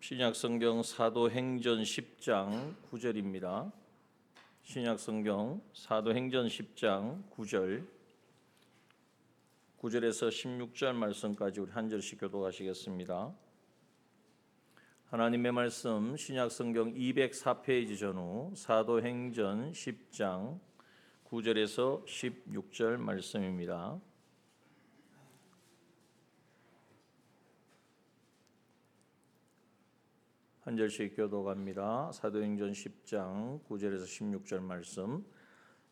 신약성경 사도행전 10장 9절입니다. 신약성경 사도행전 10장 9절 9절에서 16절 말씀까지 우리 한 절씩 교독하시겠습니다. 하나님의 말씀 신약성경 204페이지 전후 사도행전 10장 9절에서 16절 말씀입니다. 한 절씩 교독합니다. 사도행전 10장 9절에서 16절 말씀.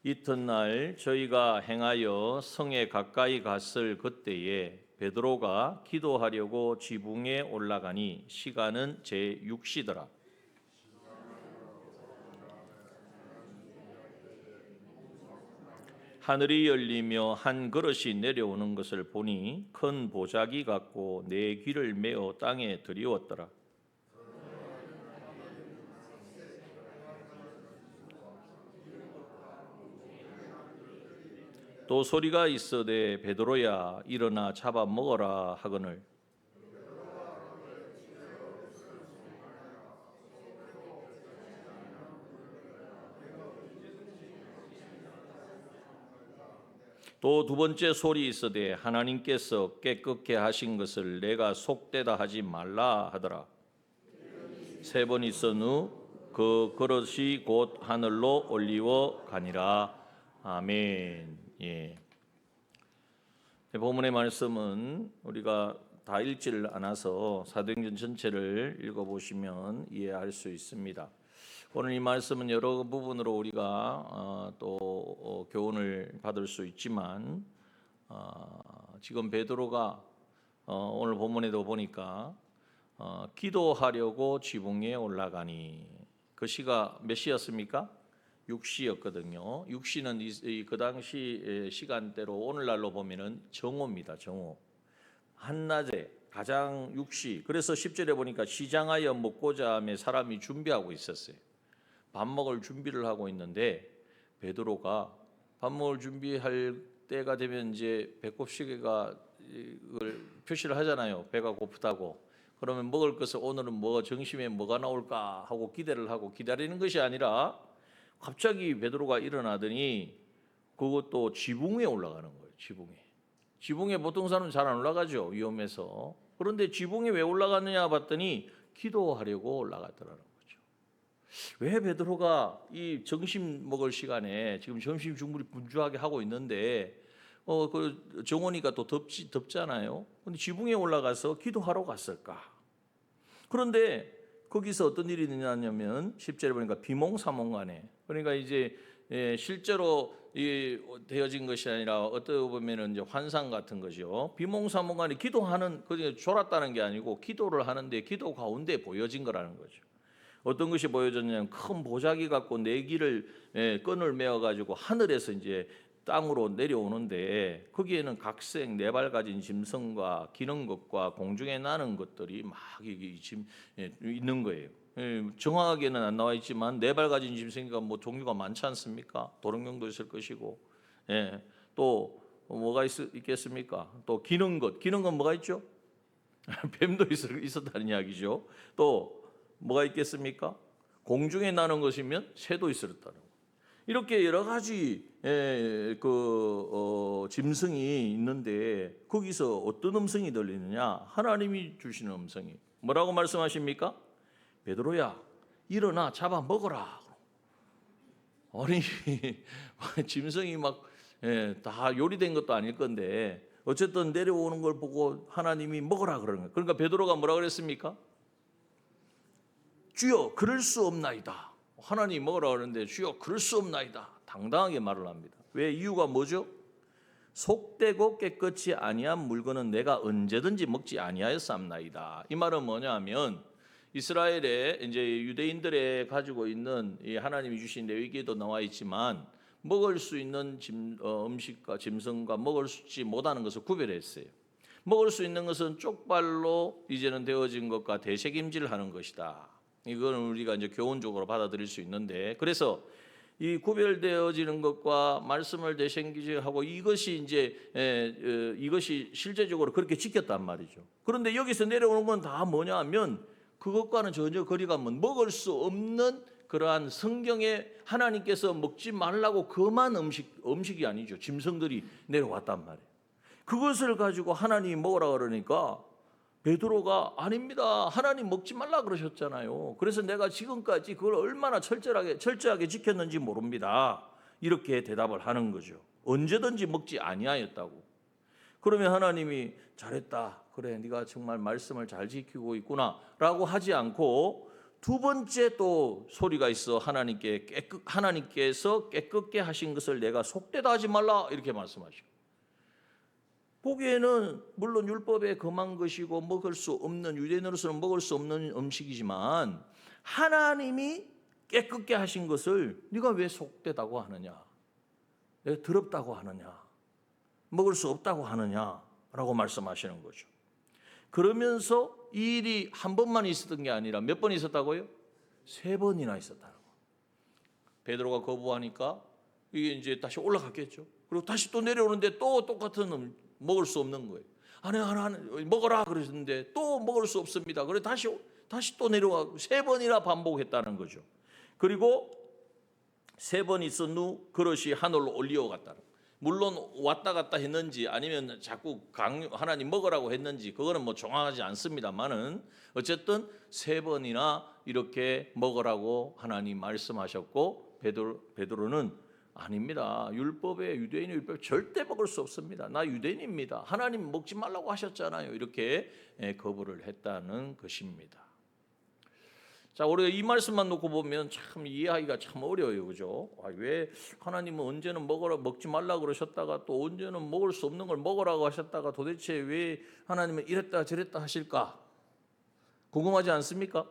이튿날 저희가 행하여 성에 가까이 갔을 그때에 베드로가 기도하려고 지붕에 올라가니 시간은 제6시더라. 하늘이 열리며 한 그릇이 내려오는 것을 보니 큰 보자기 같고 내 귀를 메어 땅에 들이웠더라. 또 소리가 있어되 베드로야 일어나 잡아 먹어라 하거늘 또 두 번째 소리 있어되 하나님께서 깨끗게 하신 것을 내가 속되다 하지 말라 하더라. 세 번 있은 후 그 그릇이 곧 하늘로 올리워 가니라. 아멘. 예. 본문의 말씀은 우리가 다 읽지를 않아서 사도행전 전체를 읽어보시면 이해할 수 있습니다. 오늘 이 말씀은 여러 부분으로 우리가 또 교훈을 받을 수 있지만 지금 베드로가 오늘 본문에도 보니까 기도하려고 지붕에 올라가니 그 시가 몇 시였습니까? 6시였거든요. 6시는 그 당시 시간대로 오늘날로 보면은 정오입니다. 정오. 한낮에 가장 6시. 그래서 10절에 보니까 시장하여 먹고자 하며 사람이 준비하고 있었어요. 밥 먹을 준비를 하고 있는데 베드로가 밥 먹을 준비할 때가 되면 이제 배꼽시계가 이걸 표시를 하잖아요. 배가 고프다고. 그러면 먹을 것을 오늘은 뭐 점심에 뭐가 나올까 하고 기대를 하고 기다리는 것이 아니라 갑자기 베드로가 일어나더니 그것도 지붕에 올라가는 거예요. 지붕에 보통 사람은 잘 안 올라가죠. 위험해서. 그런데 지붕에 왜 올라갔느냐 봤더니 기도하려고 올라갔더라는 거죠. 왜 베드로가 이 점심 먹을 시간에 지금 점심 준비를 분주하게 하고 있는데 그 정오니까 또 덥잖아요. 근데 지붕에 올라가서 기도하러 갔을까? 그런데 거기서 어떤 일이 있느냐면 10절에 보니까 비몽사몽간에 그러니까 이제 실제로 되어진 것이 아니라 어떻게 보면은 이제 환상 같은 거죠. 비몽사몽간에 기도하는 그 졸았다는 게 아니고 기도를 하는데 기도 가운데 보여진 거라는 거죠. 어떤 것이 보여졌냐면 큰 보자기 갖고 네 기를 끈을 메어 가지고 하늘에서 이제 땅으로 내려오는데 거기에는 각색 네 발 가진 짐승과 기는 것과 공중에 나는 것들이 막 있는 거예요. 정확하게는 안 나와 있지만 네 발 가진 짐승이가 뭐 종류가 많지 않습니까? 도롱뇽도 있을 것이고, 또 뭐가 있겠습니까? 또 기는 건 뭐가 있죠? 뱀도 있었다는 이야기죠. 또 뭐가 있겠습니까? 공중에 나는 것이면 새도 있었다는 거. 이렇게 여러 가지 짐승이 있는데 거기서 어떤 음성이 들리느냐? 하나님이 주시는 음성이 뭐라고 말씀하십니까? 베드로야 일어나 잡아 먹어라. 아니 짐승이 막 다 요리된 것도 아닐 건데 어쨌든 내려오는 걸 보고 하나님이 먹어라 그러는 거예요. 그러니까 베드로가 뭐라 그랬습니까? 주여 그럴 수 없나이다. 하나님 먹으라 그러는데 주여 그럴 수 없나이다. 당당하게 말을 합니다. 왜? 이유가 뭐죠? 속되고 깨끗이 아니한 물건은 내가 언제든지 먹지 아니하였사옵나이다. 이 말은 뭐냐 하면 이스라엘에 이제 유대인들의 가지고 있는 이 하나님이 주신 레위기에도 나와 있지만 먹을 수 있는 음식과 짐승과 먹을 수 있지 못하는 것을 구별했어요. 먹을 수 있는 것은 쪽발로 이제는 되어진 것과 대책임질을 하는 것이다. 이거는 우리가 이제 교훈적으로 받아들일 수 있는데 그래서 이 구별되어지는 것과 말씀을 대생기하고 이것이 이제 이것이 실제적으로 그렇게 지켰단 말이죠. 그런데 여기서 내려오는 건 다 뭐냐 하면 그것과는 전혀 거리가 먼 먹을 수 없는 그러한 성경에 하나님께서 먹지 말라고 금한 음식이 아니죠. 짐승들이 내려왔단 말이에요. 그것을 가지고 하나님이 먹으라 그러니까 베드로가 아닙니다. 하나님 먹지 말라 그러셨잖아요. 그래서 내가 지금까지 그걸 얼마나 철저하게 지켰는지 모릅니다. 이렇게 대답을 하는 거죠. 언제든지 먹지 아니하였다고. 그러면 하나님이 잘했다. 그래, 네가 정말 말씀을 잘 지키고 있구나라고 하지 않고 두 번째 또 소리가 있어. 하나님께서 깨끗게 하신 것을 내가 속되다 하지 말라 이렇게 말씀하시고. 보기에는 물론 율법에 금한 것이고 먹을 수 없는, 유대인으로서는 먹을 수 없는 음식이지만 하나님이 깨끗게 하신 것을 네가 왜 속되다고 하느냐, 왜 더럽다고 하느냐, 먹을 수 없다고 하느냐라고 말씀하시는 거죠. 그러면서 이 일이 한 번만 있었던 게 아니라 몇 번 있었다고요? 3번이나 있었다고. 베드로가 거부하니까 이게 이제 다시 올라갔겠죠. 그리고 다시 또 내려오는데 또 똑같은 먹을 수 없는 거예요. 하나 먹어라 그러셨는데 또 먹을 수 없습니다. 그래 다시 또 내려와 3번이나 반복했다는 거죠. 그리고 3번 있은 후 그릇이 하늘로 올리어갔다는. 물론 왔다 갔다 했는지 아니면 자꾸 하나님 먹으라고 했는지 그거는 뭐 정확하지 않습니다만은 어쨌든 3번이나 이렇게 먹으라고 하나님 말씀하셨고 베드로는 아닙니다. 유대인의 율법에 절대 먹을 수 없습니다. 나 유대인입니다. 하나님 먹지 말라고 하셨잖아요. 이렇게 거부를 했다는 것입니다. 자, 우리가 이 말씀만 놓고 보면 참 이해하기가 참 어려워요, 그죠? 왜 하나님은 언제는 먹지 말라 그러셨다가 또 언제는 먹을 수 없는 걸 먹으라고 하셨다가 도대체 왜 하나님은 이랬다 저랬다 하실까? 궁금하지 않습니까?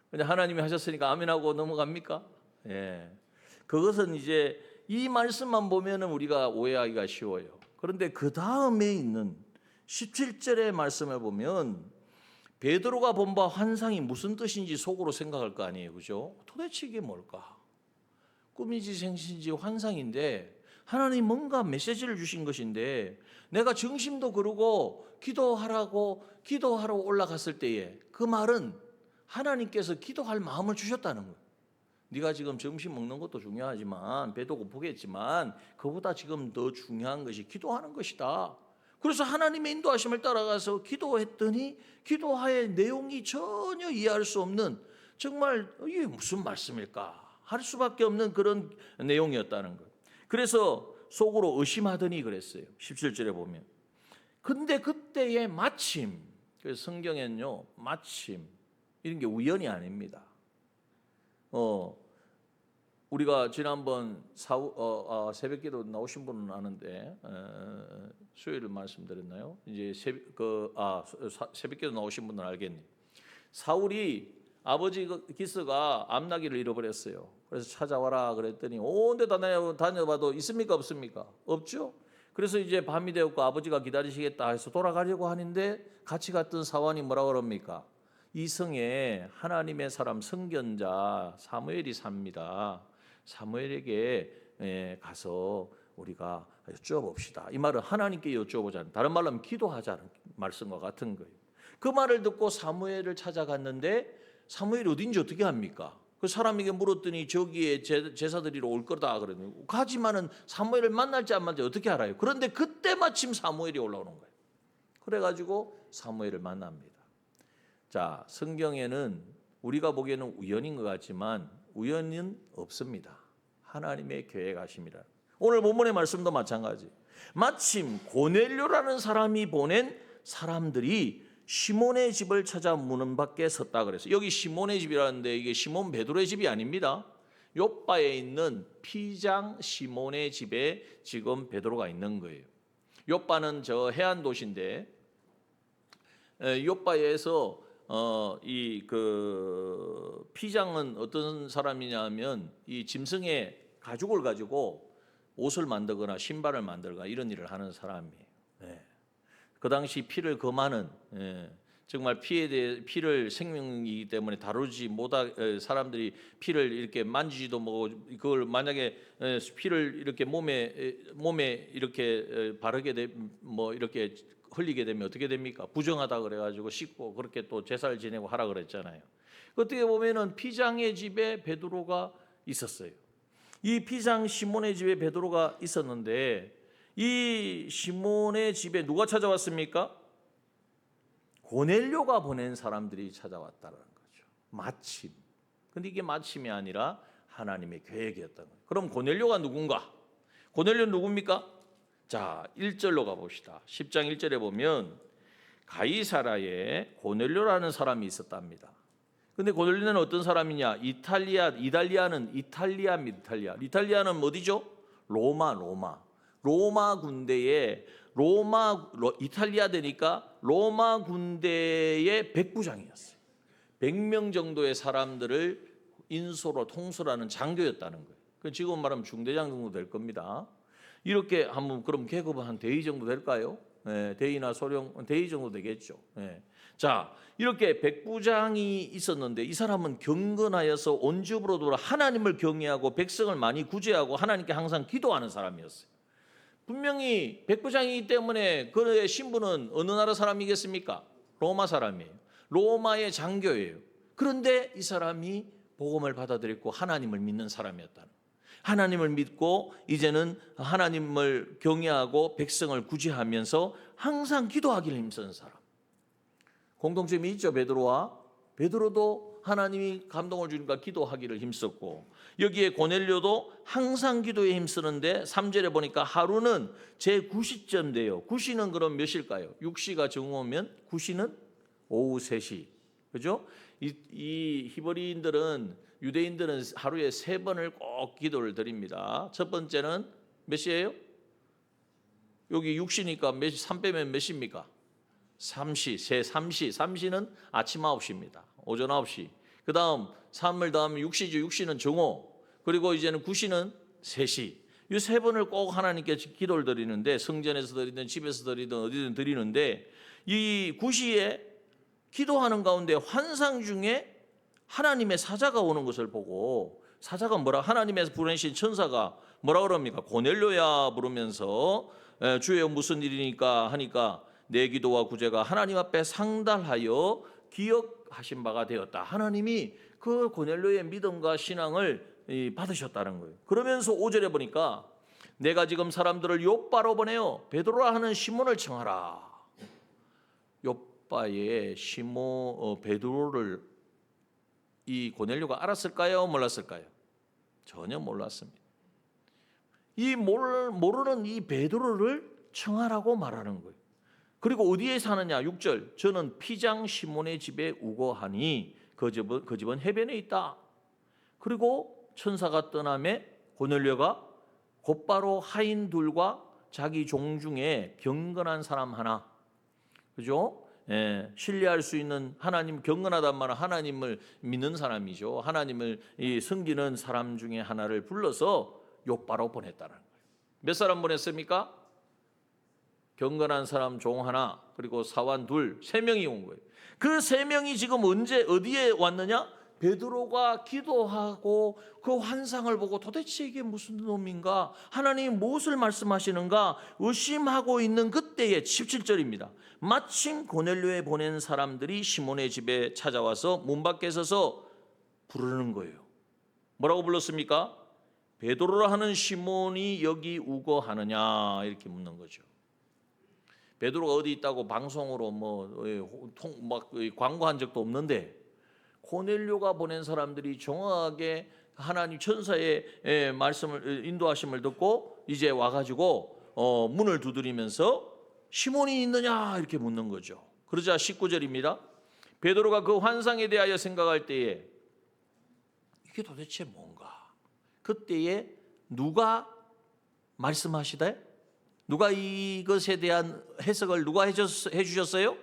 그냥 하나님이 하셨으니까 아멘하고 넘어갑니까? 예. 그것은 이제 이 말씀만 보면은 우리가 오해하기가 쉬워요. 그런데 그 다음에 있는 17절의 말씀을 보면 베드로가 본 바 환상이 무슨 뜻인지 속으로 생각할 거 아니에요, 그죠? 도대체 이게 뭘까? 꿈인지 생신지 환상인데 하나님 뭔가 메시지를 주신 것인데 내가 정심도 그러고 기도하러 올라갔을 때에 그 말은 하나님께서 기도할 마음을 주셨다는 거예요. 네가 지금 점심 먹는 것도 중요하지만 배도 고프겠지만 그보다 지금 더 중요한 것이 기도하는 것이다. 그래서 하나님의 인도하심을 따라가서 기도했더니 기도의 내용이 전혀 이해할 수 없는 정말 이게 무슨 말씀일까 할 수밖에 없는 그런 내용이었다는 거예요. 그래서 속으로 의심하더니 그랬어요. 17절에 보면. 근데 그때에 마침, 그래서 성경에는요 마침 이런 게 우연이 아닙니다. 우리가 지난번 새벽기도 나오신 분은 아는데 수요일 말씀드렸나요? 이제 새벽기도 나오신 분은 알겠네요. 사울이 아버지 기스가 암나귀를 잃어버렸어요. 그래서 찾아와라 그랬더니 온 데 다녀봐도 있습니까 없습니까? 없죠. 그래서 이제 밤이 되었고 아버지가 기다리시겠다 해서 돌아가려고 하는데 같이 갔던 사원이 뭐라 그럽니까? 이 성에 하나님의 사람 선견자 사무엘이 삽니다. 사무엘에게 가서 우리가 여쭤봅시다. 이 말은 하나님께 여쭤보자는, 다른 말로 하면 기도하자는 말씀과 같은 거예요. 그 말을 듣고 사무엘을 찾아갔는데 사무엘이 어딘지 어떻게 합니까? 그 사람에게 물었더니 저기에 제사드리러 올 거다 그러더니 가지만은 사무엘을 만날지 안 만날지 어떻게 알아요? 그런데 그때 마침 사무엘이 올라오는 거예요. 그래가지고 사무엘을 만납니다. 자, 성경에는 우리가 보기에는 우연인 것 같지만 우연은 없습니다. 하나님의 계획하심이라. 오늘 본문의 말씀도 마찬가지. 마침 고넬료라는 사람이 보낸 사람들이 시몬의 집을 찾아 문 밖에 섰다 그랬어요. 여기 시몬의 집이라는데 이게 시몬 베드로의 집이 아닙니다. 욥바에 있는 피장 시몬의 집에 지금 베드로가 있는 거예요. 욥바는 저 해안 도시인데 욥바에서 이 피장은 어떤 사람이냐면 이 짐승의 가죽을 가지고 옷을 만들거나 신발을 만들거나 이런 일을 하는 사람이에요. 네. 그 당시 피를 금하는 정말 피를 생명이기 때문에 다루지 못하 사람들이 피를 이렇게 만지지도 못하고 그걸 만약에 피를 이렇게 몸에 이렇게 바르게 뭐 이렇게 흘리게 되면 어떻게 됩니까? 부정하다 그래가지고 씻고 그렇게 또 제사를 지내고 하라 그랬잖아요. 어떻게 보면은 피장의 집에 베드로가 있었어요. 이 피장 시몬의 집에 베드로가 있었는데 이 시몬의 집에 누가 찾아왔습니까? 고넬료가 보낸 사람들이 찾아왔다는 거죠. 마침. 근데 이게 마침이 아니라 하나님의 계획이었던 거예요. 그럼 고넬료가 누군가? 고넬료는 누굽니까? 자, 1절로 가봅시다. 10장 1절에 보면 가이사라에 고넬료라는 사람이 있었답니다. 근데 고넬료는 어떤 사람이냐? 이탈리아는 이탈리아는 어디죠? 로마 군대에 이탈리아 되니까 로마 군대의 백부장이었어요. 100명 정도의 사람들을 인소로 통솔하는 장교였다는 거예요. 지금 말하면 중대장 정도 될 겁니다. 이렇게 한번 그럼 계급은 한 대위 정도 될까요? 네, 대위나 소령 대위 정도 되겠죠. 네. 자, 이렇게 백부장이 있었는데 이 사람은 경건하여서 온 집으로 돌아 하나님을 경외하고 백성을 많이 구제하고 하나님께 항상 기도하는 사람이었어요. 분명히 백부장이기 때문에 그의 신분은 어느 나라 사람이겠습니까? 로마 사람이에요. 로마의 장교예요. 그런데 이 사람이 복음을 받아들였고 하나님을 믿는 사람이었다는 거예요. 하나님을 믿고 이제는 하나님을 경외하고 백성을 구제하면서 항상 기도하기를 힘쓰는 사람. 공통점이 있죠. 베드로도 하나님이 감동을 주니까 기도하기를 힘썼고 여기에 고넬료도 항상 기도에 힘쓰는데 3절에 보니까 하루는 제9시쯤 돼요. 9시는 그럼 몇 시일까요? 6시가 정오면 9시는 오후 3시. 그죠? 이 히브리인들은 유대인들은 하루에 3번을 꼭 기도를 드립니다. 첫 번째는 몇 시예요? 여기 6시니까 3 빼면 몇 시입니까? 3시, 3시는 아침 9시입니다. 오전 9시. 그 다음 3을 더하면 6시죠. 6시는 정오. 그리고 이제는 9시는 3시. 이 3번을 꼭 하나님께 기도를 드리는데 성전에서 드리든 집에서 드리든 어디든 드리는데 이 9시에 기도하는 가운데 환상 중에 하나님의 사자가 오는 것을 보고 사자가 하나님에서 부르신 천사가 뭐라 그럽니까? 고넬료야 부르면서 주여 무슨 일이니까 하니까 내 기도와 구제가 하나님 앞에 상달하여 기억하신 바가 되었다. 하나님이 그 고넬료의 믿음과 신앙을 받으셨다는 거예요. 그러면서 5절에 보니까 내가 지금 사람들을 욥바로 보내어 베드로라 하는 시몬을 청하라. 욥바의 베드로를 이 고넬료가 알았을까요? 몰랐을까요? 전혀 몰랐습니다. 이 모르는 이 베드로를 청하라고 말하는 거예요. 그리고 어디에 사느냐? 6절. 저는 피장 시몬의 집에 우거하니 그 집은 해변에 있다. 그리고 천사가 떠남에 고넬료가 곧바로 하인 둘과 자기 종 중에 경건한 사람 하나, 그죠? 신뢰할 수 있는 하나님, 경건하단 말은 하나님을 믿는 사람이죠. 하나님을 섬기는 사람 중에 하나를 불러서 욥바로 보냈다는 거예요. 몇 사람 보냈습니까? 경건한 사람 종 하나, 그리고 사환 둘, 3명이 온 거예요. 그 3명이 지금 어디에 왔느냐? 베드로가 기도하고 그 환상을 보고 도대체 이게 무슨 놈인가? 하나님이 무엇을 말씀하시는가? 의심하고 있는 그때의 17절입니다. 마침 고넬료에 보낸 사람들이 시몬의 집에 찾아와서 문 밖에 서서 부르는 거예요. 뭐라고 불렀습니까? 베드로라 하는 시몬이 여기 우거하느냐? 이렇게 묻는 거죠. 베드로가 어디 있다고 방송으로 막 광고한 적도 없는데 고넬료가 보낸 사람들이 정확하게 하나님 천사의 말씀을 인도하심을 듣고 이제 와가지고 문을 두드리면서 시몬이 있느냐 이렇게 묻는 거죠. 그러자 19절입니다. 베드로가 그 환상에 대하여 생각할 때에 이게 도대체 뭔가? 그때에 누가 말씀하시되? 누가 이것에 대한 해석을 누가 해주셨어요?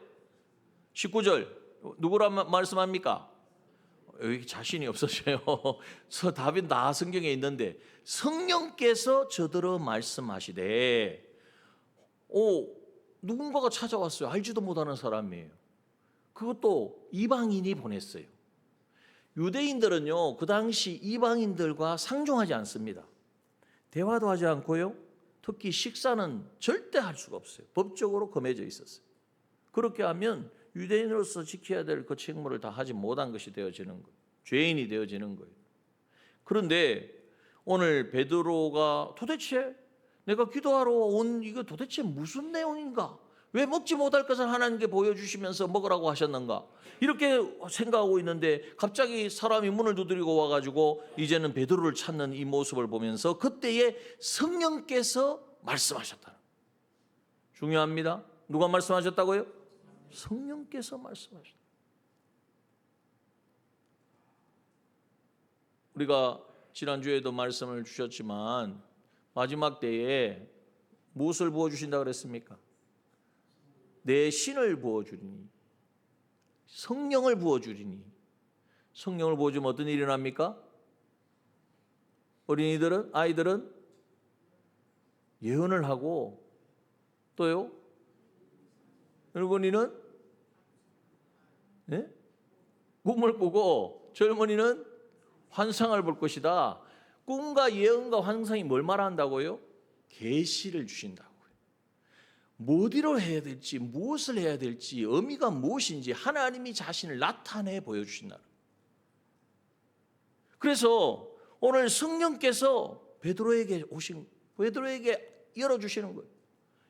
19절 누구라 말씀합니까? 여기 자신이 없으셔요. 답이 다 성경에 있는데 성령께서 저더러 말씀하시되 누군가가 찾아왔어요. 알지도 못하는 사람이에요. 그것도 이방인이 보냈어요. 유대인들은요 그 당시 이방인들과 상종하지 않습니다. 대화도 하지 않고요 특히 식사는 절대 할 수가 없어요. 법적으로 금해져 있었어요. 그렇게 하면 유대인으로서 지켜야 될 그 책무를 다 하지 못한 것이 되어지는 거예요. 죄인이 되어지는 거예요. 그런데 오늘 베드로가 도대체 내가 기도하러 온 이거 도대체 무슨 내용인가? 왜 먹지 못할 것을 하나님께 보여주시면서 먹으라고 하셨는가? 이렇게 생각하고 있는데 갑자기 사람이 문을 두드리고 와가지고 이제는 베드로를 찾는 이 모습을 보면서 그때에 성령께서 말씀하셨다. 중요합니다. 누가 말씀하셨다고요? 성령께서 말씀하셨다. 우리가 지난주에도 말씀을 주셨지만 마지막 때에 무엇을 부어주신다 그랬습니까? 내 신을 부어주리니, 성령을 부어주리니. 성령을 부어주면 어떤 일이 일어납니까? 어린이들은, 아이들은 예언을 하고, 또요? 젊은이는 네? 꿈을 꾸고, 젊은이는 환상을 볼 것이다. 꿈과 예언과 환상이 뭘 말한다고요? 계시를 주신다고요. 어디로 해야 될지, 무엇을 해야 될지, 의미가 무엇인지 하나님이 자신을 나타내 보여주신다. 그래서 오늘 성령께서 베드로에게 열어주시는 거예요.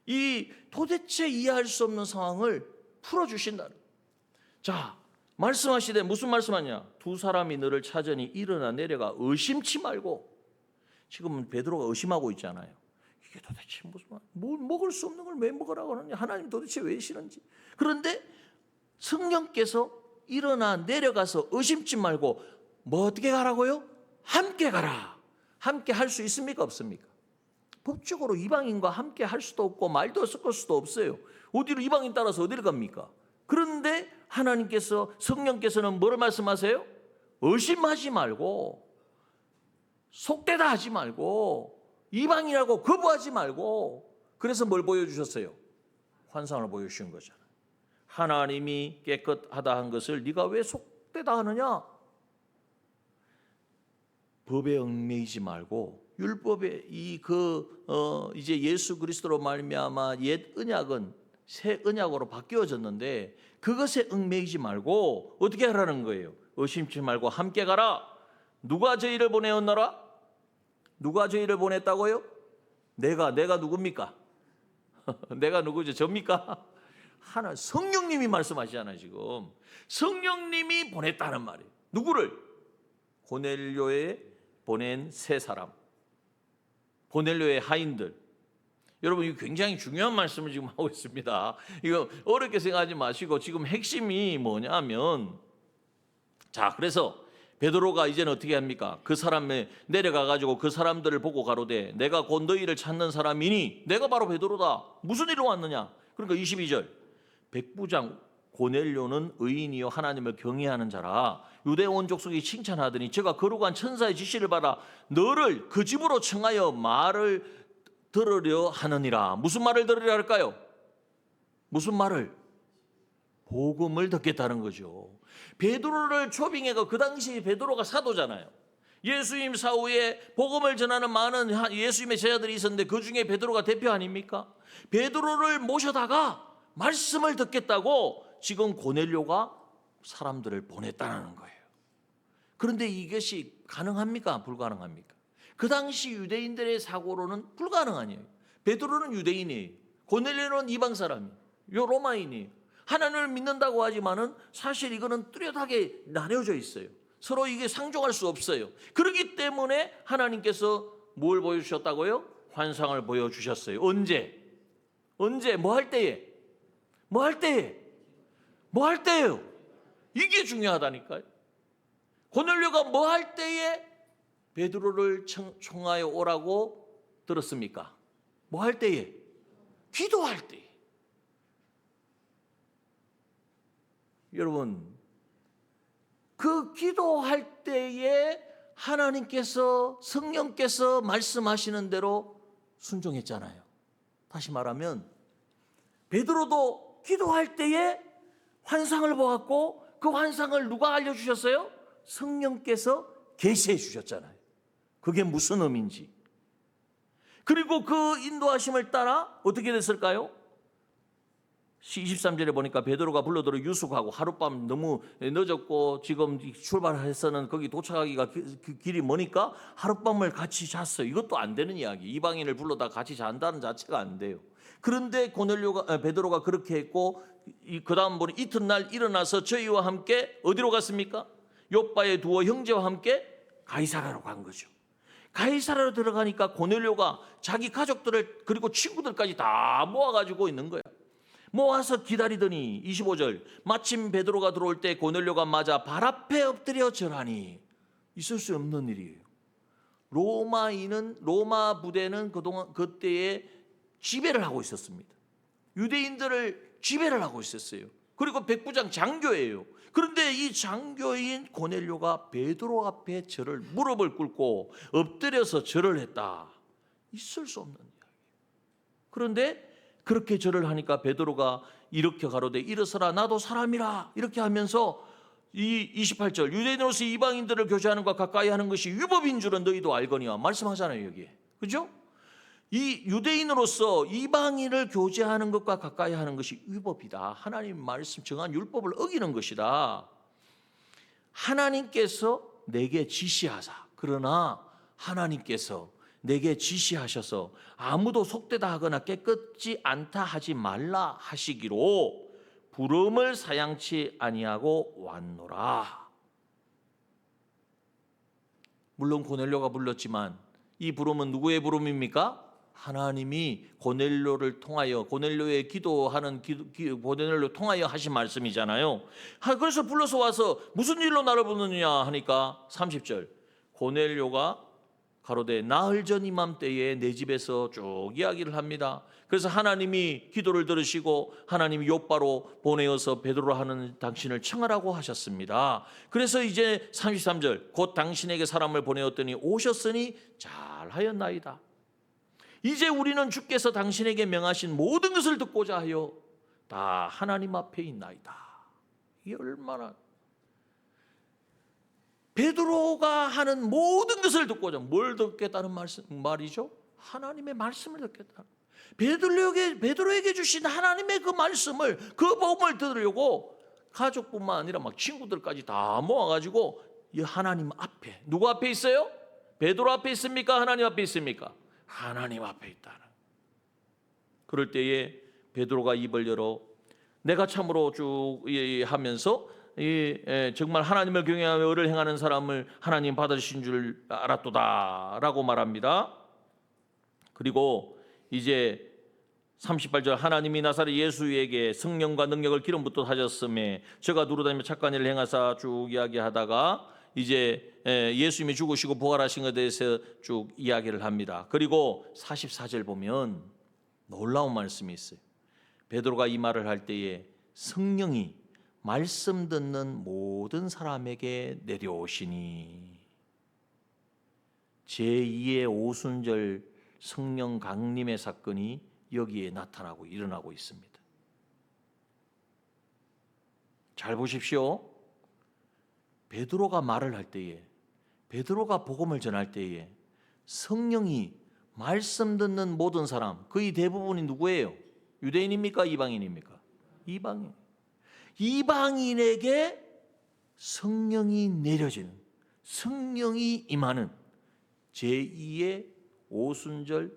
이 도대체 이해할 수 없는 상황을 풀어주신다. 자, 말씀하시되 무슨 말씀하냐? 두 사람이 너를 찾으니 일어나 내려가 의심치 말고. 지금은 베드로가 의심하고 있잖아요. 이게 도대체 무슨 말? 뭘 먹을 수 없는 걸 왜 먹으라고 하느냐? 하나님 도대체 왜 싫은지. 그런데 성령께서 일어나 내려가서 의심치 말고 뭐 어떻게 가라고요? 함께 가라. 함께 할 수 있습니까? 없습니까? 법적으로 이방인과 함께 할 수도 없고 말도 섞을 수도 없어요. 어디로 이방인 따라서 어디를 갑니까? 그런데 하나님께서 성령께서는 뭐를 말씀하세요? 의심하지 말고 속되다 하지 말고 이방이라고 거부하지 말고. 그래서 뭘 보여주셨어요? 환상을 보여주신 거잖아요. 하나님이 깨끗하다 한 것을 네가 왜 속되다 하느냐? 법에 얽매이지 말고 율법의 이제 예수 그리스도로 말미암아 옛 언약은 새 언약으로 바뀌어졌는데 그것에 얽매이지 말고 어떻게 하라는 거예요? 의심치 말고 함께 가라. 누가 저희를 보내었노라? 누가 저희를 보냈다고요? 내가 누굽니까? 내가 누구죠? 접니까? 하나 성령님이 말씀하시잖아요. 지금 성령님이 보냈다는 말이에요. 누구를? 고넬료에 보낸 세 사람, 고넬료의 하인들. 여러분 이거 굉장히 중요한 말씀을 지금 하고 있습니다. 이거 어렵게 생각하지 마시고 지금 핵심이 뭐냐면, 자, 그래서 베드로가 이제는 어떻게 합니까? 그 사람에 내려가 가지고 그 사람들을 보고 가로되 내가 곧 너희를 찾는 사람이니 내가 바로 베드로다. 무슨 일로 왔느냐? 그러니까 22절 백부장 고넬료는 의인이요 하나님을 경외하는 자라 유대 온 족속이 칭찬하더니 제가 거룩한 천사의 지시를 받아 너를 그 집으로 청하여 말을 들으려 하느니라. 무슨 말을 들으려 할까요? 무슨 말을? 복음을 듣겠다는 거죠. 베드로를 초빙해가 그 당시 베드로가 사도잖아요. 예수님 사후에 복음을 전하는 많은 예수님의 제자들이 있었는데 그 중에 베드로가 대표 아닙니까? 베드로를 모셔다가 말씀을 듣겠다고 지금 고넬료가 사람들을 보냈다는 거예요. 그런데 이것이 가능합니까? 불가능합니까? 그 당시 유대인들의 사고로는 불가능하니에요. 베드로는 유대인이에요. 고넬료는 이방 사람이에요. 로마인이에요. 하나님을 믿는다고 하지만은 사실 이거는 뚜렷하게 나뉘어져 있어요. 서로 이게 상종할 수 없어요. 그렇기 때문에 하나님께서 뭘 보여주셨다고요? 환상을 보여주셨어요. 언제? 뭐 할 때에? 이게 중요하다니까요. 고넬료가 뭐 할 때에 베드로를 청하여 오라고 들었습니까? 뭐 할 때에? 기도할 때에. 여러분, 그 기도할 때에 하나님께서 성령께서 말씀하시는 대로 순종했잖아요. 다시 말하면 베드로도 기도할 때에 환상을 보았고 그 환상을 누가 알려주셨어요? 성령께서 계시해 주셨잖아요. 그게 무슨 의미인지. 그리고 그 인도하심을 따라 어떻게 됐을까요? 23절에 보니까 베드로가 불러들어 유숙하고 하룻밤 너무 늦었고 지금 출발해서는 거기 도착하기가 길이 머니까 하룻밤을 같이 잤어요. 이것도 안 되는 이야기. 이방인을 불러다 같이 잔다는 자체가 안 돼요. 그런데 베드로가 그렇게 했고 그 다음 보니 이튿날 일어나서 저희와 함께 어디로 갔습니까? 요빠의 두어 형제와 함께 가이사라로 간 거죠. 가이사라로 들어가니까 고넬료가 자기 가족들을 그리고 친구들까지 다 모아가지고 있는 거야. 모아서 기다리더니 25절 마침 베드로가 들어올 때 고넬료가 맞아 발 앞에 엎드려 절하니. 있을 수 없는 일이에요. 로마 부대는 그때에 지배를 하고 있었습니다. 유대인들을 지배를 하고 있었어요. 그리고 백부장 장교예요. 그런데 이 장교인 고넬료가 베드로 앞에 무릎을 꿇고 엎드려서 절을 했다. 있을 수 없는 이야기예요. 그런데 그렇게 절을 하니까 베드로가 이렇게 가로되 일어서라 나도 사람이라 이렇게 하면서 이 28절 유대인으로서 이방인들을 교제하는 것과 가까이 하는 것이 위법인 줄은 너희도 알거니와 말씀하잖아요. 여기에. 그죠? 이 유대인으로서 이방인을 교제하는 것과 가까이 하는 것이 위법이다. 하나님 말씀 정한 율법을 어기는 것이다. 하나님께서 내게 지시하사 그러나 하나님께서 내게 지시하셔서 아무도 속되다 하거나 깨끗지 않다 하지 말라 하시기로 부름을 사양치 아니하고 왔노라. 물론 고넬료가 불렀지만 이 부름은 누구의 부름입니까? 하나님이 고넬료를 통하여 고넬료의 기도하는 고넬료를 통하여 하신 말씀이잖아요. 그래서 불러서 와서 무슨 일로 나를 부르느냐 하니까 30절 고넬료가 가로되 나흘 전 이맘때에 내 집에서 쭉 이야기를 합니다. 그래서 하나님이 기도를 들으시고 하나님이 요바로 보내어서 베드로로 하는 당신을 청하라고 하셨습니다. 그래서 이제 33절 곧 당신에게 사람을 보내었더니 오셨으니 잘하였나이다. 이제 우리는 주께서 당신에게 명하신 모든 것을 듣고자 하여 다 하나님 앞에 있나이다. 이게 얼마나 베드로가 하는 모든 것을 듣고자 뭘 듣겠다는 말이죠? 하나님의 말씀을 듣겠다. 베드로에게 주신 하나님의 그 말씀을 그 복음을 들으려고 가족뿐만 아니라 막 친구들까지 다 모아가지고 이 하나님 앞에 누구 앞에 있어요? 베드로 앞에 있습니까? 하나님 앞에 있습니까? 하나님 앞에 있다는. 그럴 때에 베드로가 입을 열어 내가 참으로 쭉 하면서 정말 하나님을 경외하며 의를 행하는 사람을 하나님 받으신 줄 알았도다 라고 말합니다. 그리고 이제 38절 하나님이 나사렛 예수에게 성령과 능력을 기름 붓듯 하셨음에 저가 누르다니며 착한 일을 행하사 쭉 이야기하다가 이제 예수님이 죽으시고 부활하신 것에 대해서 쭉 이야기를 합니다. 그리고 44절 보면 놀라운 말씀이 있어요. 베드로가 이 말을 할 때에 성령이 말씀 듣는 모든 사람에게 내려오시니 제2의 오순절 성령 강림의 사건이 여기에 나타나고 일어나고 있습니다. 잘 보십시오. 베드로가 말을 할 때에 베드로가 복음을 전할 때에 성령이 말씀 듣는 모든 사람 거의 대부분이 누구예요? 유대인입니까? 이방인입니까? 이방인. 이방인에게 성령이 내려지는 성령이 임하는 제2의 오순절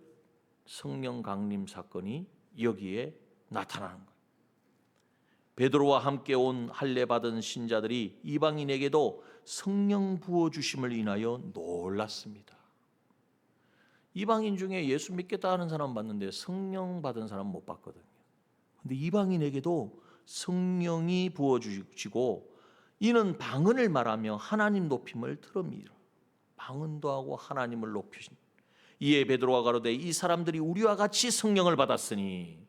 성령 강림 사건이 여기에 나타나는 거예요. 베드로와 함께 온 할례 받은 신자들이 이방인에게도 성령 부어 주심을 인하여 놀랐습니다. 이방인 중에 예수 믿겠다 하는 사람 봤는데 성령 받은 사람 못 봤거든요. 근데 이방인에게도 성령이 부어주시고 이는 방언을 말하며 하나님 높임을 들음이라. 방언도 하고 하나님을 높이신. 이에 베드로가 가로되 이 사람들이 우리와 같이 성령을 받았으니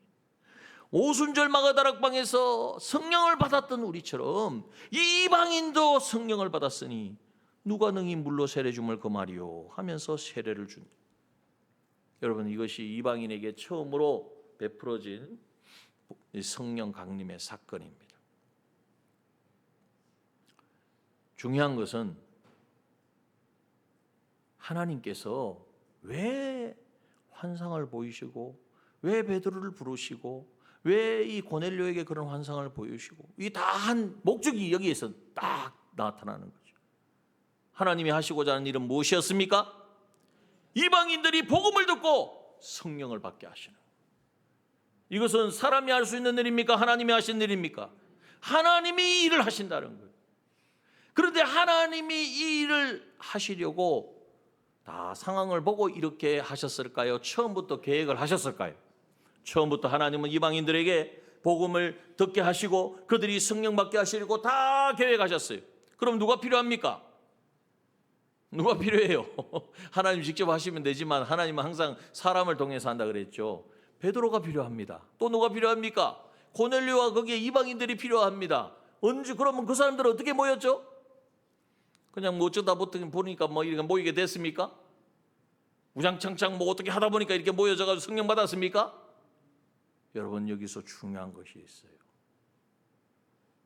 오순절 마가다락방에서 성령을 받았던 우리처럼 이 이방인도 성령을 받았으니 누가 능히 물로 세례 줌을 금하리요 하면서 세례를 준. 여러분 이것이 이방인에게 처음으로 베풀어진 성령 강림의 사건입니다. 중요한 것은 하나님께서 왜 환상을 보이시고 왜 베드로를 부르시고 왜 이 고넬료에게 그런 환상을 보이시고 이 다 한 목적이 여기에서 딱 나타나는 거죠. 하나님이 하시고자 하는 일은 무엇이었습니까? 이방인들이 복음을 듣고 성령을 받게 하시는. 이것은 사람이 할 수 있는 일입니까? 하나님이 하신 일입니까? 하나님이 일을 하신다는 거예요. 그런데 하나님이 이 일을 하시려고 다 상황을 보고 이렇게 하셨을까요? 처음부터 계획을 하셨을까요? 처음부터 하나님은 이방인들에게 복음을 듣게 하시고 그들이 성령 받게 하시려고 다 계획하셨어요. 그럼 누가 필요합니까? 누가 필요해요? 하나님 직접 하시면 되지만 하나님은 항상 사람을 통해서 한다 그랬죠. 베드로가 필요합니다. 또 누가 필요합니까? 고넬료와 거기에 이방인들이 필요합니다. 언제 그러면 그 사람들은 어떻게 모였죠? 그냥 뭐 어쩌다 보니까 뭐 이렇게 모이게 됐습니까? 우장창창 뭐 어떻게 하다 보니까 이렇게 모여져가지고 성령 받았습니까? 여러분 여기서 중요한 것이 있어요.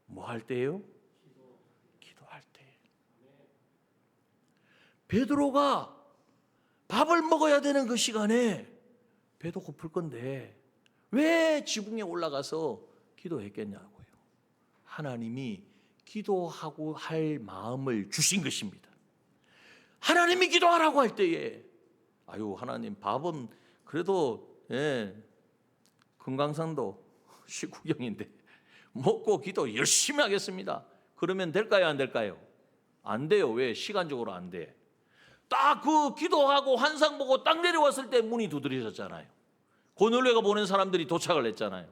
뭐 할 때예요? 기도할 때. 베드로가 밥을 먹어야 되는 그 시간에 배도 고플 건데 왜 지붕에 올라가서 기도했겠냐고요. 하나님이 기도하고 할 마음을 주신 것입니다. 하나님이 기도하라고 할 때에 아유 하나님 밥은 그래도 금강산도 식후경인데 먹고 기도 열심히 하겠습니다. 그러면 될까요? 안 될까요? 안 돼요. 왜? 시간적으로 안 돼. 딱 그 기도하고 환상 보고 딱 내려왔을 때 문이 두드려졌잖아요. 고넬료가 보낸 사람들이 도착을 했잖아요.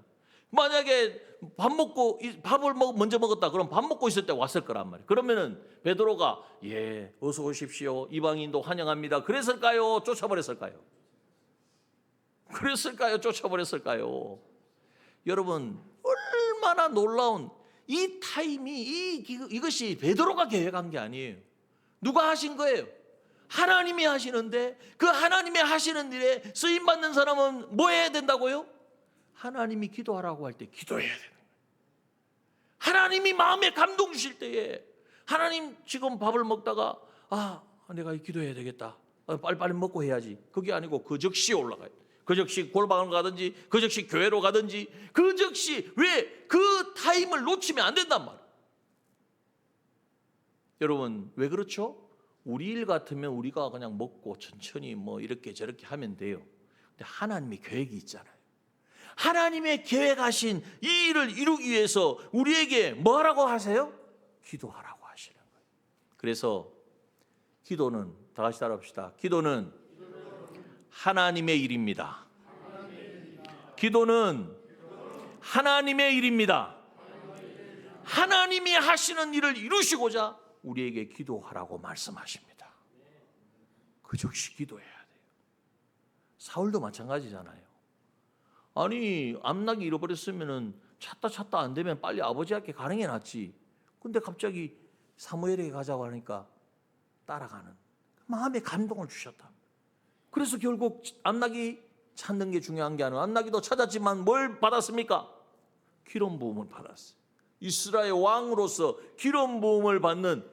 만약에 밥을 먼저 먹었다 그럼 밥 먹고 있을 때 왔을 거란 말이에요. 그러면은 베드로가 어서 오십시오. 이방인도 환영합니다. 그랬을까요? 쫓아버렸을까요? 그랬을까요? 쫓아버렸을까요? 여러분 얼마나 놀라운 이 타임이 이것이 베드로가 계획한 게 아니에요. 누가 하신 거예요? 하나님이 하시는데 그 하나님이 하시는 일에 쓰임 받는 사람은 뭐 해야 된다고요? 하나님이 기도하라고 할 때 기도해야 되는 거예요. 하나님이 마음에 감동 주실 때에 하나님 지금 밥을 먹다가 내가 기도해야 되겠다. 빨리빨리 먹고 해야지. 그게 아니고 그 즉시 올라가요. 그 즉시 골방을 가든지 그 즉시 교회로 가든지 그 즉시 왜 그 타임을 놓치면 안 된단 말이에요. 여러분 왜 그렇죠? 우리 일 같으면 우리가 그냥 먹고 천천히 뭐 이렇게 저렇게 하면 돼요. 근데 하나님의 계획이 있잖아요. 하나님의 계획하신 이 일을 이루기 위해서 우리에게 뭐 하라고 하세요? 기도하라고 하시는 거예요. 그래서 기도는 다 같이 따라합시다. 기도는 하나님의 일입니다. 기도는 하나님의 일입니다. 하나님이 하시는 일을 이루시고자 우리에게 기도하라고 말씀하십니다. 그 즉시 기도해야 돼요. 사울도 마찬가지잖아요. 아니 암낙이 잃어버렸으면은 찾다 안 되면 빨리 아버지한테 가는 게 낫지. 근데 갑자기 사무엘에게 가자고 하니까 따라가는 마음에 감동을 주셨다. 그래서 결국 암낙이 찾는 게 중요한 게 아니라 암낙이도 찾았지만 뭘 받았습니까? 기름 부음을 받았어요. 이스라엘 왕으로서 기름 부음을 받는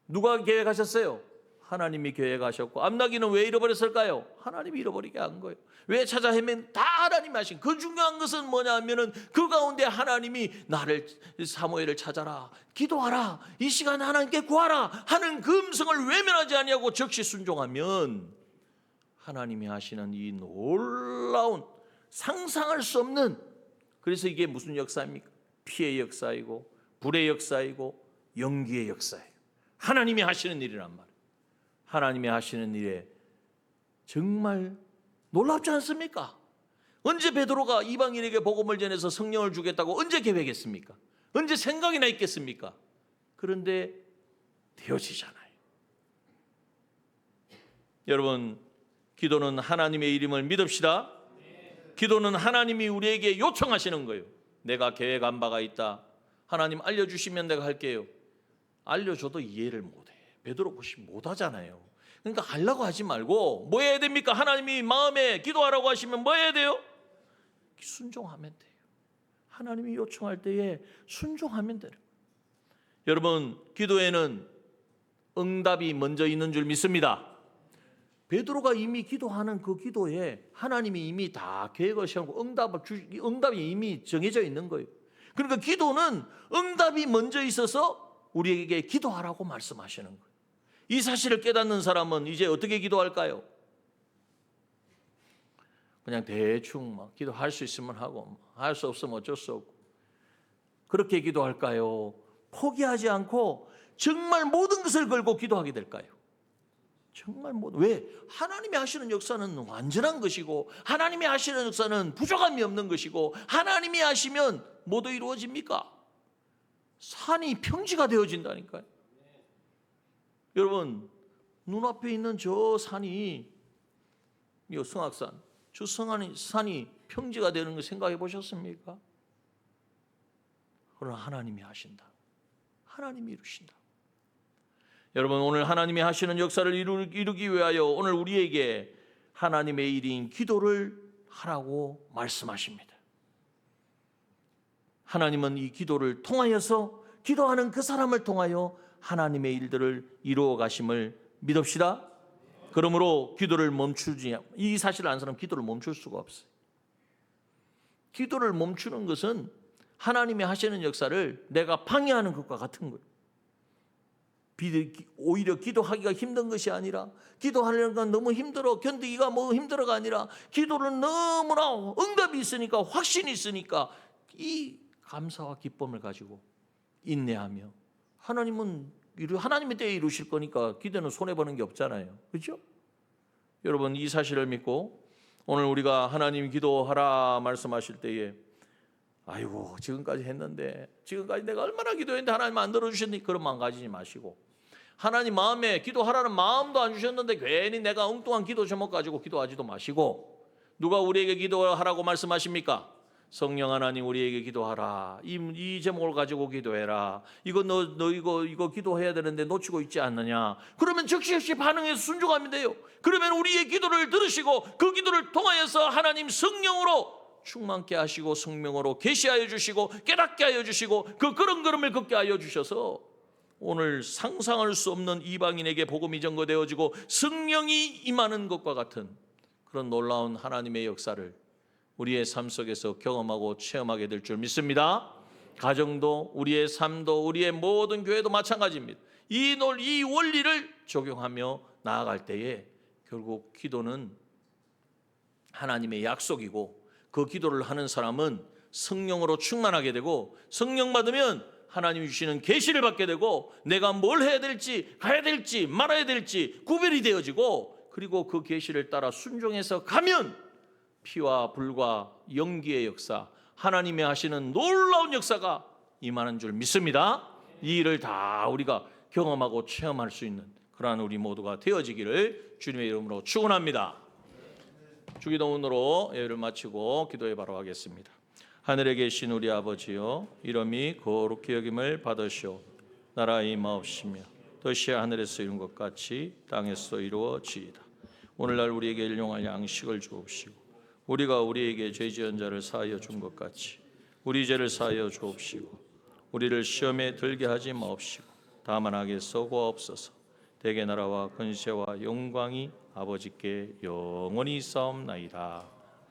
누가 계획하셨어요? 하나님이 계획하셨고 암낙이는 왜 잃어버렸을까요? 하나님이 잃어버리게 한 거예요. 왜 찾아 헤맨? 다 하나님이 하신. 그 중요한 것은 뭐냐면은 그 가운데 하나님이 나를 사무엘을 찾아라, 기도하라, 이 시간에 하나님께 구하라 하는 그 음성을 외면하지 아니하고 즉시 순종하면 하나님이 하시는 이 놀라운 상상할 수 없는, 그래서 이게 무슨 역사입니까? 피의 역사이고 불의 역사이고 연기의 역사예요. 하나님이 하시는 일이란 말이에요. 하나님이 하시는 일에 정말 놀랍지 않습니까? 언제 베드로가 이방인에게 복음을 전해서 성령을 주겠다고 언제 계획했습니까? 언제 생각이나 있겠습니까? 그런데 되어지잖아요. 여러분, 기도는 하나님의 이름을 믿읍시다. 기도는 하나님이 우리에게 요청하시는 거예요. 내가 계획한 바가 있다. 하나님 알려주시면 내가 할게요. 알려줘도 이해를 못해. 베드로 혹시 못하잖아요. 그러니까 하려고 하지 말고 뭐 해야 됩니까? 하나님이 마음에 기도하라고 하시면 뭐 해야 돼요? 순종하면 돼요. 하나님이 요청할 때에 순종하면 돼요. 여러분, 기도에는 응답이 먼저 있는 줄 믿습니다. 베드로가 이미 기도하는 그 기도에 하나님이 이미 다 계획을 세우고 응답이 이미 정해져 있는 거예요. 그러니까 기도는 응답이 먼저 있어서 우리에게 기도하라고 말씀하시는 거예요. 이 사실을 깨닫는 사람은 이제 어떻게 기도할까요? 그냥 대충 막 기도할 수 있으면 하고 할 수 없으면 어쩔 수 없고 그렇게 기도할까요? 포기하지 않고 정말 모든 것을 걸고 기도하게 될까요? 정말 왜? 하나님이 하시는 역사는 완전한 것이고 하나님이 하시는 역사는 부족함이 없는 것이고 하나님이 하시면 모두 이루어집니까? 산이 평지가 되어진다니까요. 여러분 눈앞에 있는 저 산이 이 성악산 저 산이 평지가 되는 거 생각해 보셨습니까? 그러나 하나님이 하신다. 하나님이 이루신다. 여러분 오늘 하나님이 하시는 역사를 이루기 위하여 오늘 우리에게 하나님의 일인 기도를 하라고 말씀하십니다. 하나님은 이 기도를 통하여서 기도하는 그 사람을 통하여 하나님의 일들을 이루어 가심을 믿읍시다. 그러므로 기도를 멈추지 이 사실을 아는 사람은 기도를 멈출 수가 없어요. 기도를 멈추는 것은 하나님이 하시는 역사를 내가 방해하는 것과 같은 거예요. 오히려 기도하기가 힘든 것이 아니라 기도하려는 건 너무 힘들어 견디기가 뭐 힘들어가 아니라 기도를 너무나 응답이 있으니까 확신이 있으니까 이 감사와 기쁨을 가지고 인내하며 하나님의 때에 이루실 거니까 기도는 손해보는 게 없잖아요. 그렇죠? 여러분 이 사실을 믿고 오늘 우리가 하나님 기도하라 말씀하실 때에 아이고 지금까지 했는데 지금까지 내가 얼마나 기도했는데 하나님 안 들어주셨니? 그런 마음 가지지 마시고 하나님 마음에 기도하라는 마음도 안 주셨는데 괜히 내가 엉뚱한 기도 제목 가지고 기도하지도 마시고 누가 우리에게 기도하라고 말씀하십니까? 성령 하나님 우리에게 기도하라. 이 제목을 가지고 기도해라. 이거 너 이거 기도해야 되는데 놓치고 있지 않느냐? 그러면 즉시 반응해서 순종하면 돼요. 그러면 우리의 기도를 들으시고 그 기도를 통하여서 하나님 성령으로 충만케 하시고 성령으로 계시하여 주시고 깨닫게 하여 주시고 그 걸음걸음을 걷게 하여 주셔서 오늘 상상할 수 없는 이방인에게 복음이 전거되어지고 성령이 임하는 것과 같은 그런 놀라운 하나님의 역사를 우리의 삶 속에서 경험하고 체험하게 될 줄 믿습니다. 가정도 우리의 삶도 우리의 모든 교회도 마찬가지입니다. 이 원리를 적용하며 나아갈 때에 결국 기도는 하나님의 약속이고 그 기도를 하는 사람은 성령으로 충만하게 되고 성령 받으면 하나님이 주시는 계시를 받게 되고 내가 뭘 해야 될지 가야 될지 말아야 될지 구별이 되어지고 그리고 그 계시를 따라 순종해서 가면 피와 불과 연기의 역사 하나님이 하시는 놀라운 역사가 임하는 줄 믿습니다. 이 일을 다 우리가 경험하고 체험할 수 있는 그러한 우리 모두가 되어지기를 주님의 이름으로 축원합니다. 주기도문으로 예배를 마치고 기도에 바로 하겠습니다. 하늘에 계신 우리 아버지여 이름이 거룩히 여김을 받으시오. 나라 임하옵시며 뜻이 하늘에서 이룬 것 같이 땅에서 이루어지이다. 오늘날 우리에게 일용할 양식을 주옵시고 우리가 우리에게 죄 지은 자를 사하여 준 것 같이 우리 죄를 사하여 주옵시고 우리를 시험에 들게 하지 마옵시고 다만 악에 쏘고옵소서. 대개 나라와 권세와 영광이 아버지께 영원히 있사옵나이다.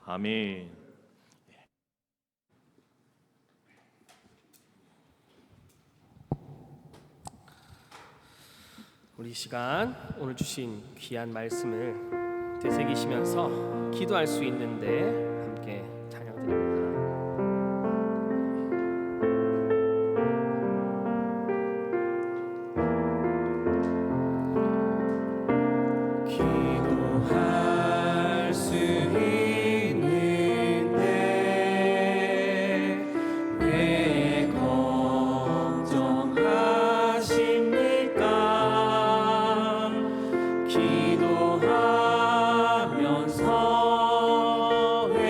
아멘. 우리 시간 오늘 주신 귀한 말씀을 되새기시면서 기도할 수 있는데 함께 찬양드립니다. 기도할 수 있는데 왜 걱정하십니까? 기도하면서 왜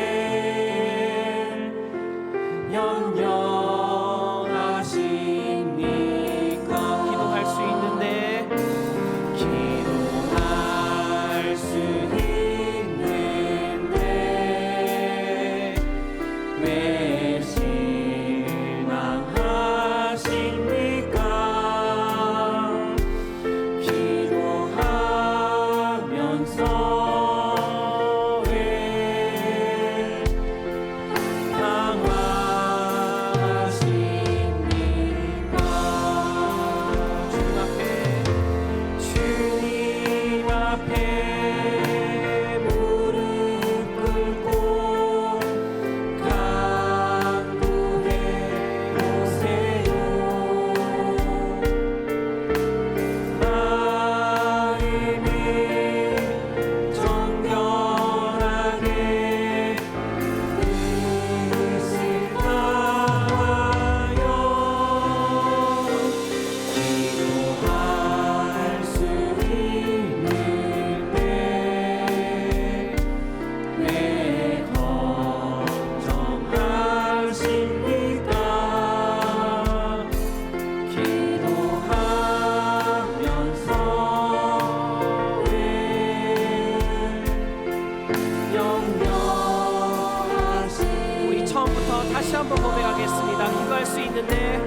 있는데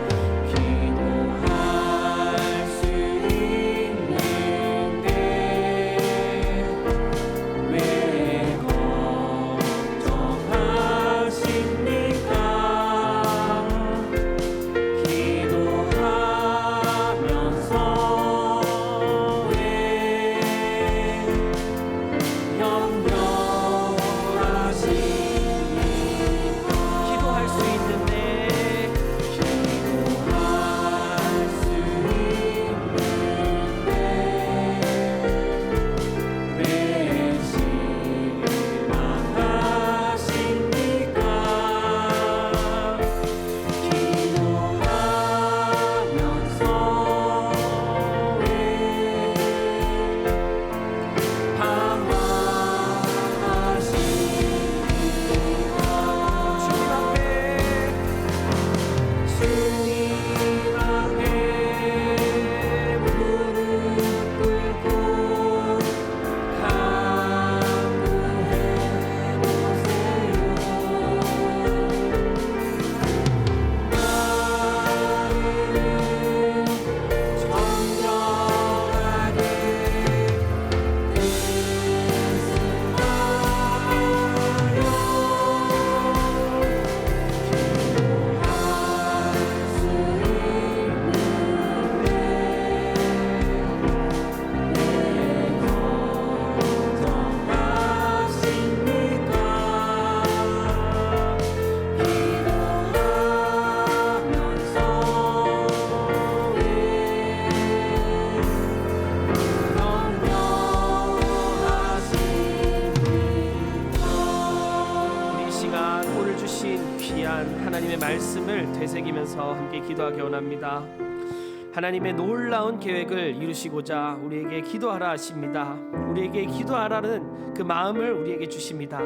기도할 수 있는데 왜 걱정하십니까? 기도하면서 왜 염려하십니까? 기도할 수 있는데 왜 실망하십니까? 기도하면서 왜 방황하십니까? 주님 앞에 무릎 꿇고 우리 이 시간 오늘 주신 귀한 하나님의 말씀을 되새기면서 함께 기도하기 원합니다. 하나님의 놀라운 계획을 이루시고자 우리에게 기도하라 하십니다. 우리에게 기도하라는 그 마음을 우리에게 주십니다.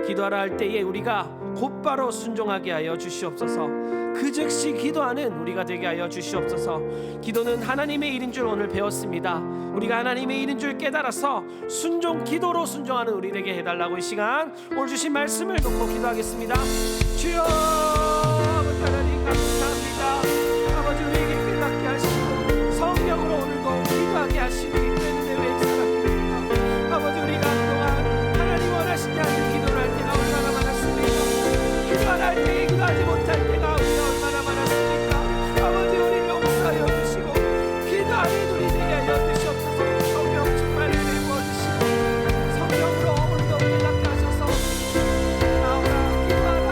기도하라 할 때에 우리가 곧바로 순종하게 하여 주시옵소서. 그 즉시 기도하는 우리가 되게 하여 주시옵소서. 기도는 하나님의 일인 줄 오늘 배웠습니다. 우리가 하나님의 일인 줄 깨달아서 순종 기도로 순종하는 우리 되게 해달라고 이 시간 오늘 주신 말씀을 놓고 기도하겠습니다. 주여 아버지 하나님 감사합니다. 아버지 우리에게 깨닫게 하시고 성령으로 오늘도 기도하게 하시니 때문에 왜 살았습니까? 아버지 우리가 그동안 하나님 원하시지 않는 기도를 할 때가 얼마나 많았습니까? 기도하라 할 때에 기도하지 못할 때가 우리가 얼마나 많았습니까? 아버지 우리를 용서하여 주시고 기도하는 우리 되게 하여 주시옵소서. 성령 충만을 부어주시고 성령으로 오늘도 깨닫게 하셔서 나오라 기도하라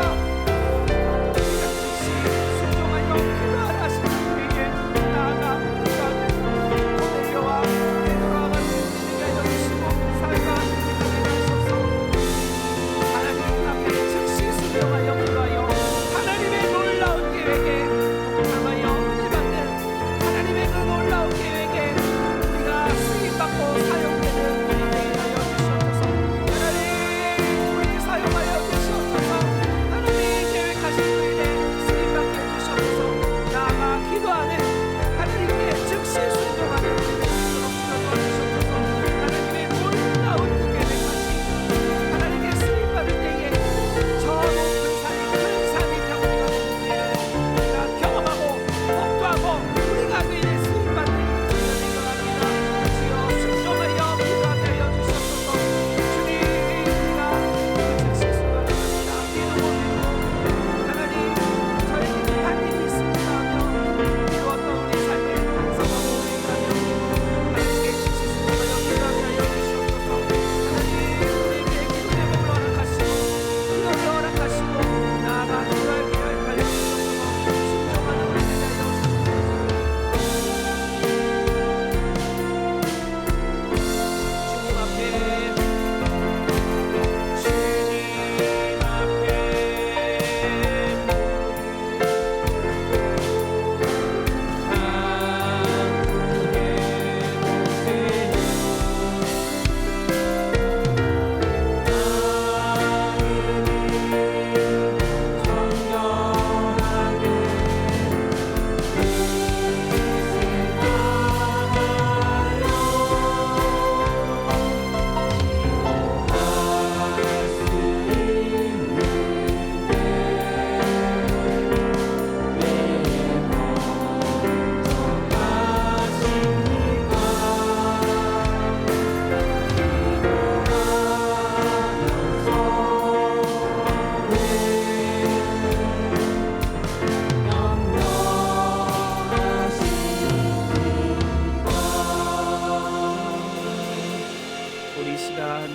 시간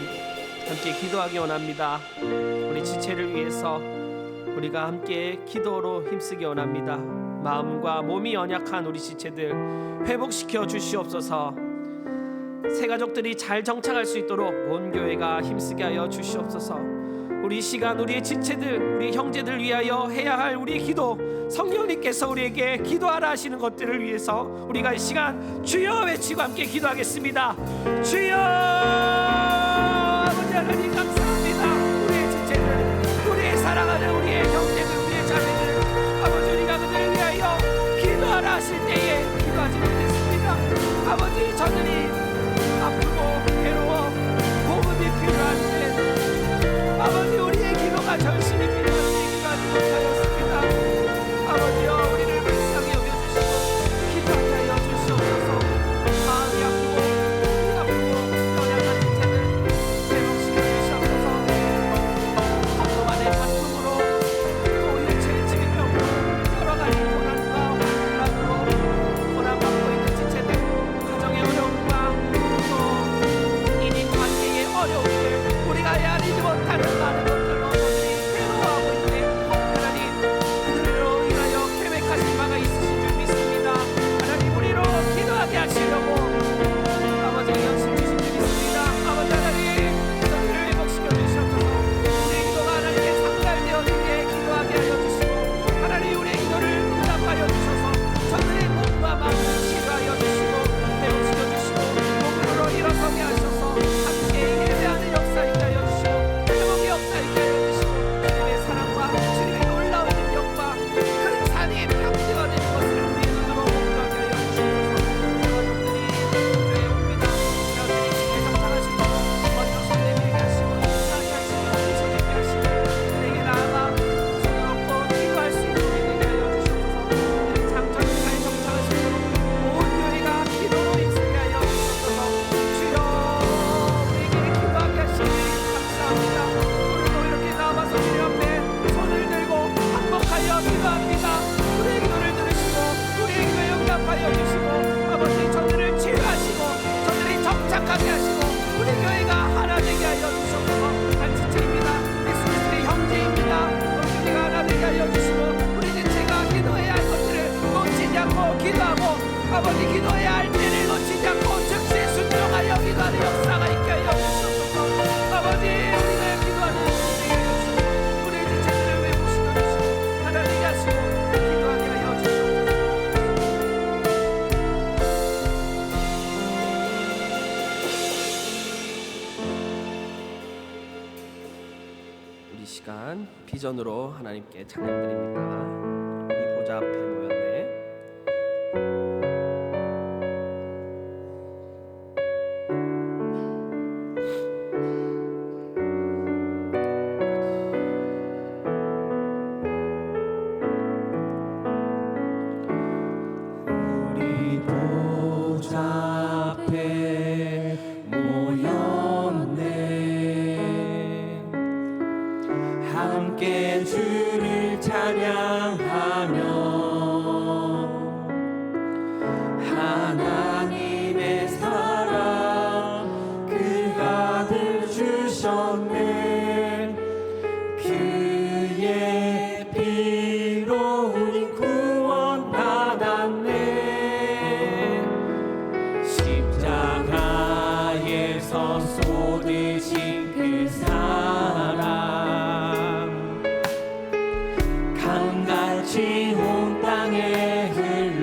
함께 기도하기 원합니다. 우리 지체를 위해서 우리가 함께 기도로 힘쓰기 원합니다. 마음과 몸이 연약한 우리 지체들 회복시켜 주시옵소서. 새 가족들이 잘 정착할 수 있도록 온 교회가 힘쓰게 하여 주시옵소서. 우리 시간 우리의 지체들 우리 형제들 위하여 해야 할 우리의 기도, 성령님께서 우리에게 기도하라 하시는 것들을 위해서 우리가 이 시간 주여 외치고 함께 기도하겠습니다. 주여. 아버지 하나님 감사합니다. 우리의 지체들, 우리의 사랑하는 우리의 형제들, 우리의 자매들, 아버지 우리가 그들을 위하여 기도하라 하실 때에 기도하지 못했습니다. 아버지 저들이 아프고 괴로워 복음이 필요할 때 아버지 우리의 기도가 절실히 필요할 때 기도하지 못하였습니다. 아버지여 우리를 불쌍히 여겨주시고 기도하게 하여 주시옵소서. 마음이 아프고 연약한 지체들 회복시켜 주시옵소서. 한동안의 다툼으로 또 일체의 질병으로 여러 가지 고난과 환난으로 고난받고 있는 지체들, 가정의 어려움과 또 인인 관계의 어려움들, 우리가 헤아리지 못하는 많은 것들로 저들이 괴로워하고 있는데 하나님 그들로 인하여 계획하신 바가 있으신 줄 믿습니다. 하나님 우리로 기도하게 하시려고 아버지 연신 주신 줄 믿습니다. 아버지 하나님 저들을 회복시켜 주시옵소서. 우리의 기도가 하나님께 상달되어지게 기도하게 하여 주시고 하나님 우리의 기도를 응답하여 주셔서 저들의 몸과 마음을 치료하여 주시고 회복시켜 주시고 몸으로 일어서게 하셔서 함께 예배하는 역사 있게 하여 주시고 회복의 역사 있게 하여 주시고 주님의 사랑과 주님의 놀라운 능력과 큰 산이 강제가 되는 것을 우리의 눈으로 목도하게 하여 주시옵소서. 가족들이 교회에 옵니다. 여러분이 정착하시고 먼저 손 내밀게 하시고 인사하게 하시고 손님게 하시고 내게 나아가 손을 얹고 기도할 수 있는 우리 되게 하여 주시옵소서. 장처를 잘 정착하시도록 온 교회가 기도로 힘쓰게 하여 주시옵소서. 주여 우리에게 기도하게 하시니 감사합니다. 오늘도 이렇게 나와서 주님 앞에 손을 들고 한복하여 기도합니다. 우리의 기도를 들으시고 우리의 기도에 응답하여 주시고 아버지 저들을 치유하시고 저들이 정착하게 하시고 우리 교회가 하나 되게 하여 주시옵소서. 한 지체입니다. 예수 그리스도의 형제입니다. 우리 교회가 하나 되게 하여 주시고 우리 지체가 기도해야 할 것들을 놓치지 않고 기도하고 아버지 기도해야 할 때를 놓치지 않고 즉시 순종하여 기도하는 역사가 있게 하여 주시옵소서. 아버지 우리가 기도하는 되게 하여 주시고 우리의 지체들을 회복시켜 주시고 하나 되게 하시고 기도하게 하여 주시옵소서. 우리 시간 비전으로 하나님께 찬양드립니다. 우리 보좌 앞에 모였네. 우리 보좌 앞에 모였네. 함께 주를 찬양하며 하나님의 사랑 그 아들 주셨네. 그의 피로 우리 구원 받았네. 십자가에서 쏟으신 그 사랑 강같이 온 땅에 흘러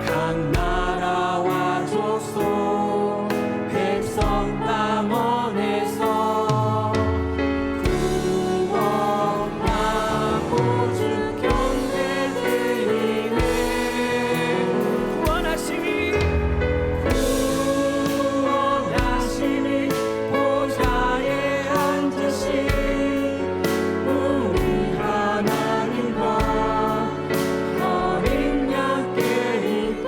각 나라와 족속 백성 방언에서 구원하고 주 경배 드리네. 구원하시니 보좌에 앉으신 우리 하나님과 어린 양께 있고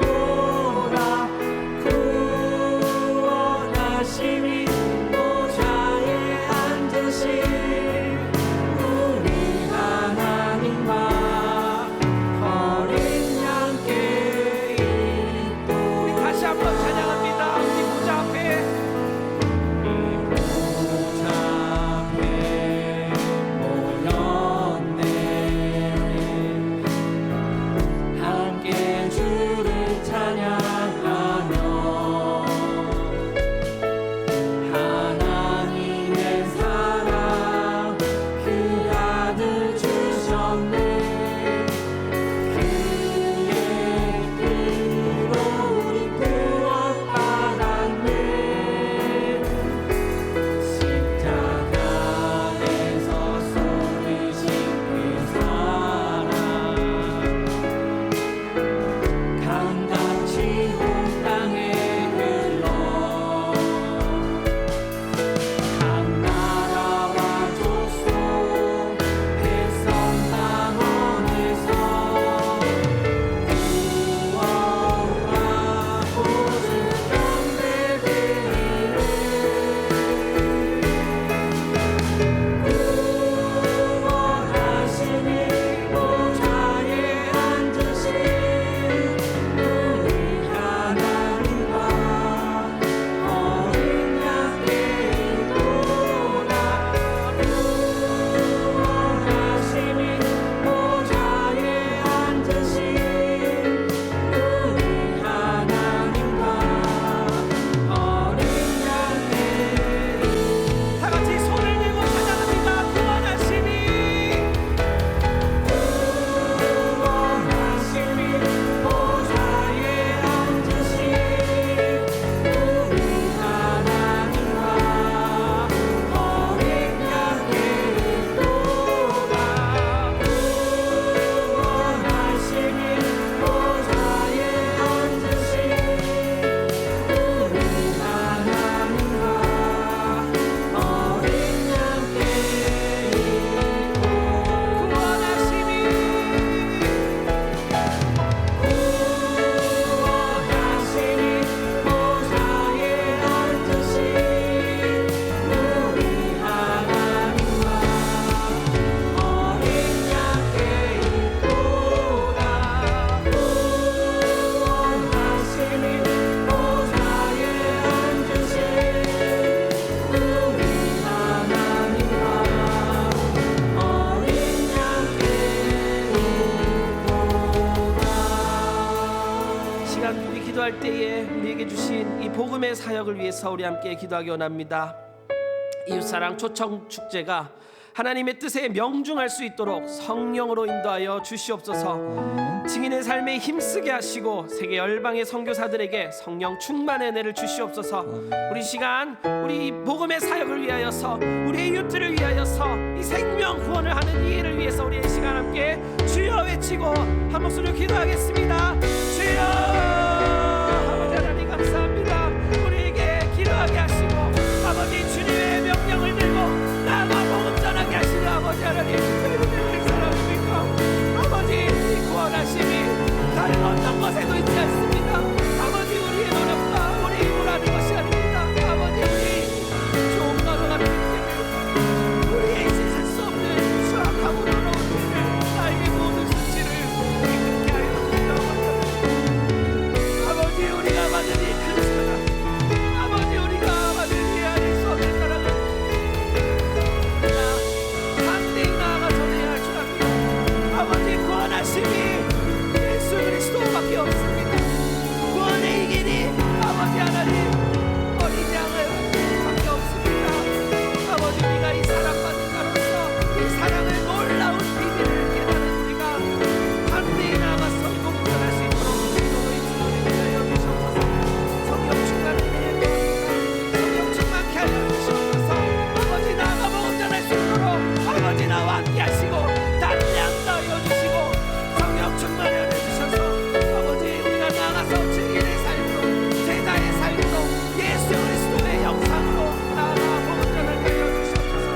기도할 때에 우리에게 주신 이 복음의 사역을 위해서 우리 함께 기도하기 원합니다. 이웃사랑 초청 축제가 하나님의 뜻에 명중할 수 있도록 성령으로 인도하여 주시옵소서. 증인의 삶에 힘쓰게 하시고 세계 열방의 선교사들에게 성령 충만의 은혜를 주시옵소서. 우리 시간 우리 복음의 사역을 위하여서 우리의 이웃들을 위하여서 이 생명 구원을 하는 이 일을 위해서 우리 이 시간 함께 주여 외치고 한 목소리로 기도하겠습니다. 주여 아버지 하나님 감사합니다. 우리에게 기도하게 하시고 아버지 주님의 명령을 들고 나아가 복음 전하게 하시는 아버지 하나님 그리스도의 사랑을 믿고 아버지 이 구원하심이 다른 어떤 것에도 있지 않습니다. 아버지 우리의 노력과 우리 힘으로 하는 것이 아닙니다. 아버지 우리 좋은 가로 같기 때문에 우리의 있을 수 없는 추악하고 더러운 일을 나에게 모든 수치를 깨끗게 하여 주시옵소서. 아버지 우리가 받은 이 큰 사랑 아버지 우리가 받은 이 아닐 수 없는 사랑을 담대히 나아가 전해야 할 줄 압니다. 아버지 구원하심이 예수 그리스도밖에 없습니다. 구원의 이 길이 아버지 하나님 어린 양을밖에 없습니다. 아버지 우리가 이 사랑받는 자로서 이 사랑을 놀라운 비밀을 깨닫는 우리가 담대히 나아가서 복음 전할 수 있도록 기도로 인도를 위하여 주시옵소서. 성령 충만을 내려주옵소서. 성령 충만케 하여 주시옵소서. 아버지 나아가 복음 전할 수 있도록 아버지 나와 함께 하시고 담량 더하여 주시고 성령 충만을 해주셔서 아버지 우리가 나아가서 증인의 삶으로 제자의 삶으로 예수 그리스도의 영상으로 나아가 복음 전하게 하여 주시옵소서.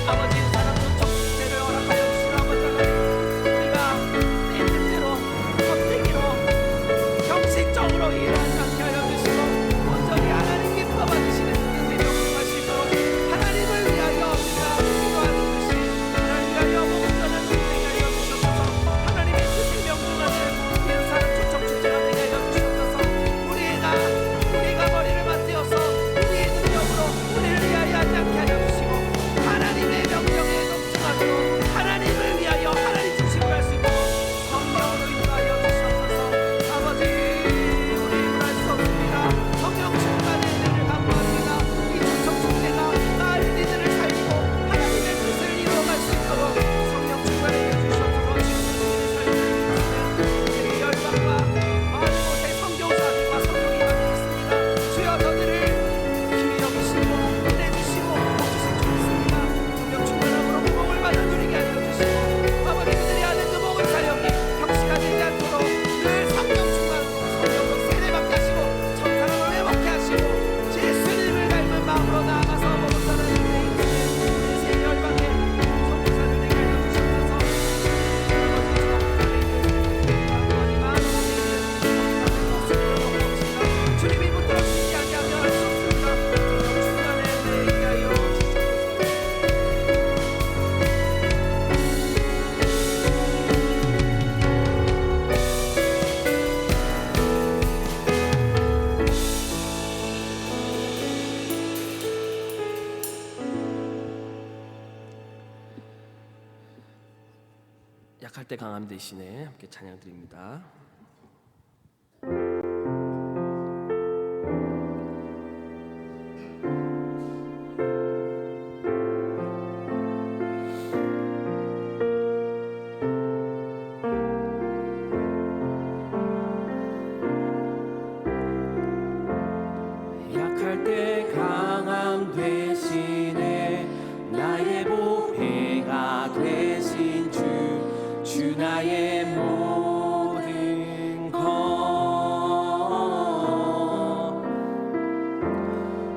아버지 사랑으로 축제를 허락하여 주시는 아버지 하나님 우리가 내 뜻대로 껍데기로 형식적으로 일하지 않게 하여 주시고 온전히 하나님 기뻐 받으시는 뜻에 명령하시고 하나님을 위하여 우리가 기도하는 것이 하나님 위하여 복음 전하는 되게 하여 주셔서 하나님의 뜻에 명중하는 이웃사랑 초청 축제가 되게 하여 주셔서 우리가 머리를 맞대어서 우리의 능력으로 우리를 위하여 하지 않게 하여 주시고 하나님의 명령에 동참하도록 하나님을 위하여 하나님 중심으로 할 수 있도록 성령으로 인도하여 주시옵소서. 아버지 우리 힘을 할 수 없습니다. 성령 충만의 은혜를 간구합니다. 이 초청 축제가 많은 이들을 살리고 하나님의 뜻을 이루어갈 수 있도록 성령 충만해 주시옵소서. 세계 열방과 많은 곳에 선교사들과 성령이 함께했습니다. 주여 저들을 기회 여기시고 은혜 주시고 복 주실 줄 믿습니다. 성령 충만함으로 그 복을 받아 누리게 하여 주시고 아버지 그들이 하는 그 복음 사역이 형식화 되지 않도록 늘 성령 충만으로 성령으로 세례받게 하시고 청사랑을 회복케 하시고 예수님을 닮은 마음으로 나아가서 복음 전하는 데 있는 세계 열방의 선교사를 되게 하여 주시옵소서. 주님이 붙들어 주시지 아니하면 할 수 없습니다. 성령 충만의 은혜 있게 하여 주시옵소서. 약할 때 강함 대신에 함께 찬양 드립니다. 약할 때 강함 대신에 나의 보배가 되신 주 나의 모든 것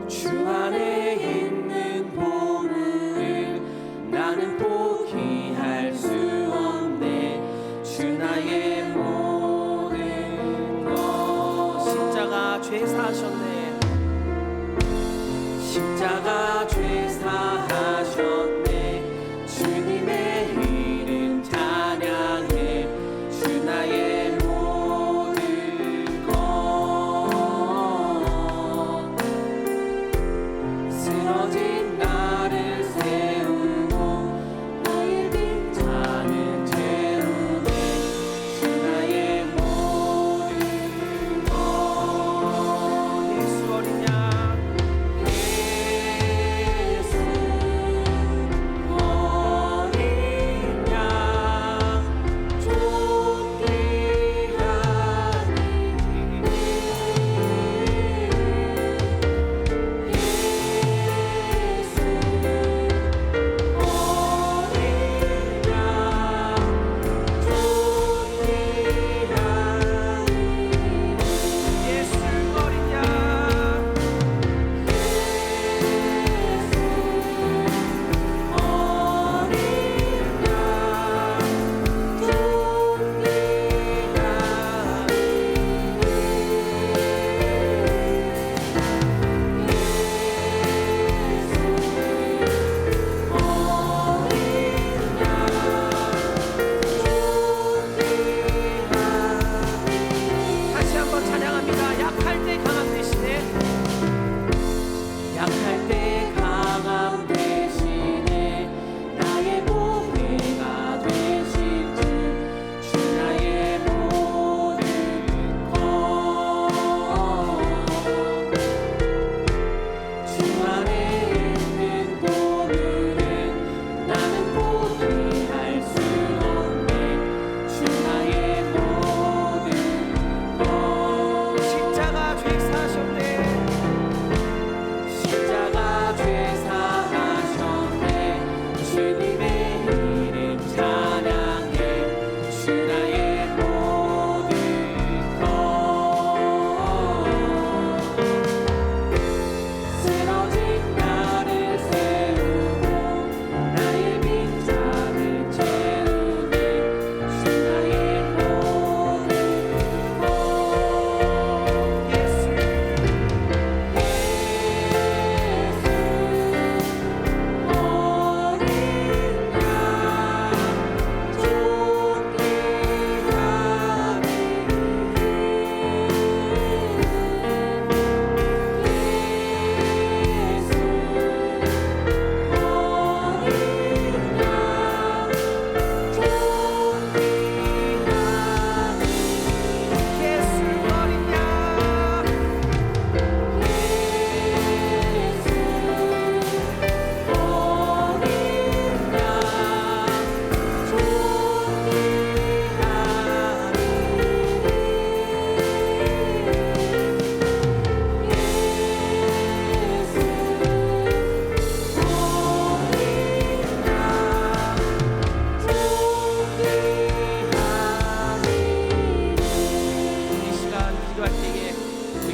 주 안에 있는 보물을 나는 포기할 수 없네. 주 나의 모든 것 십자가 죄 사하셨네. 십자가 죄 사하셨네. 주님의 이름 찬양해. 주 나의 모든 것 쓰러진 나를 세우고 나의 빈자는 채우네. 주 나의 모든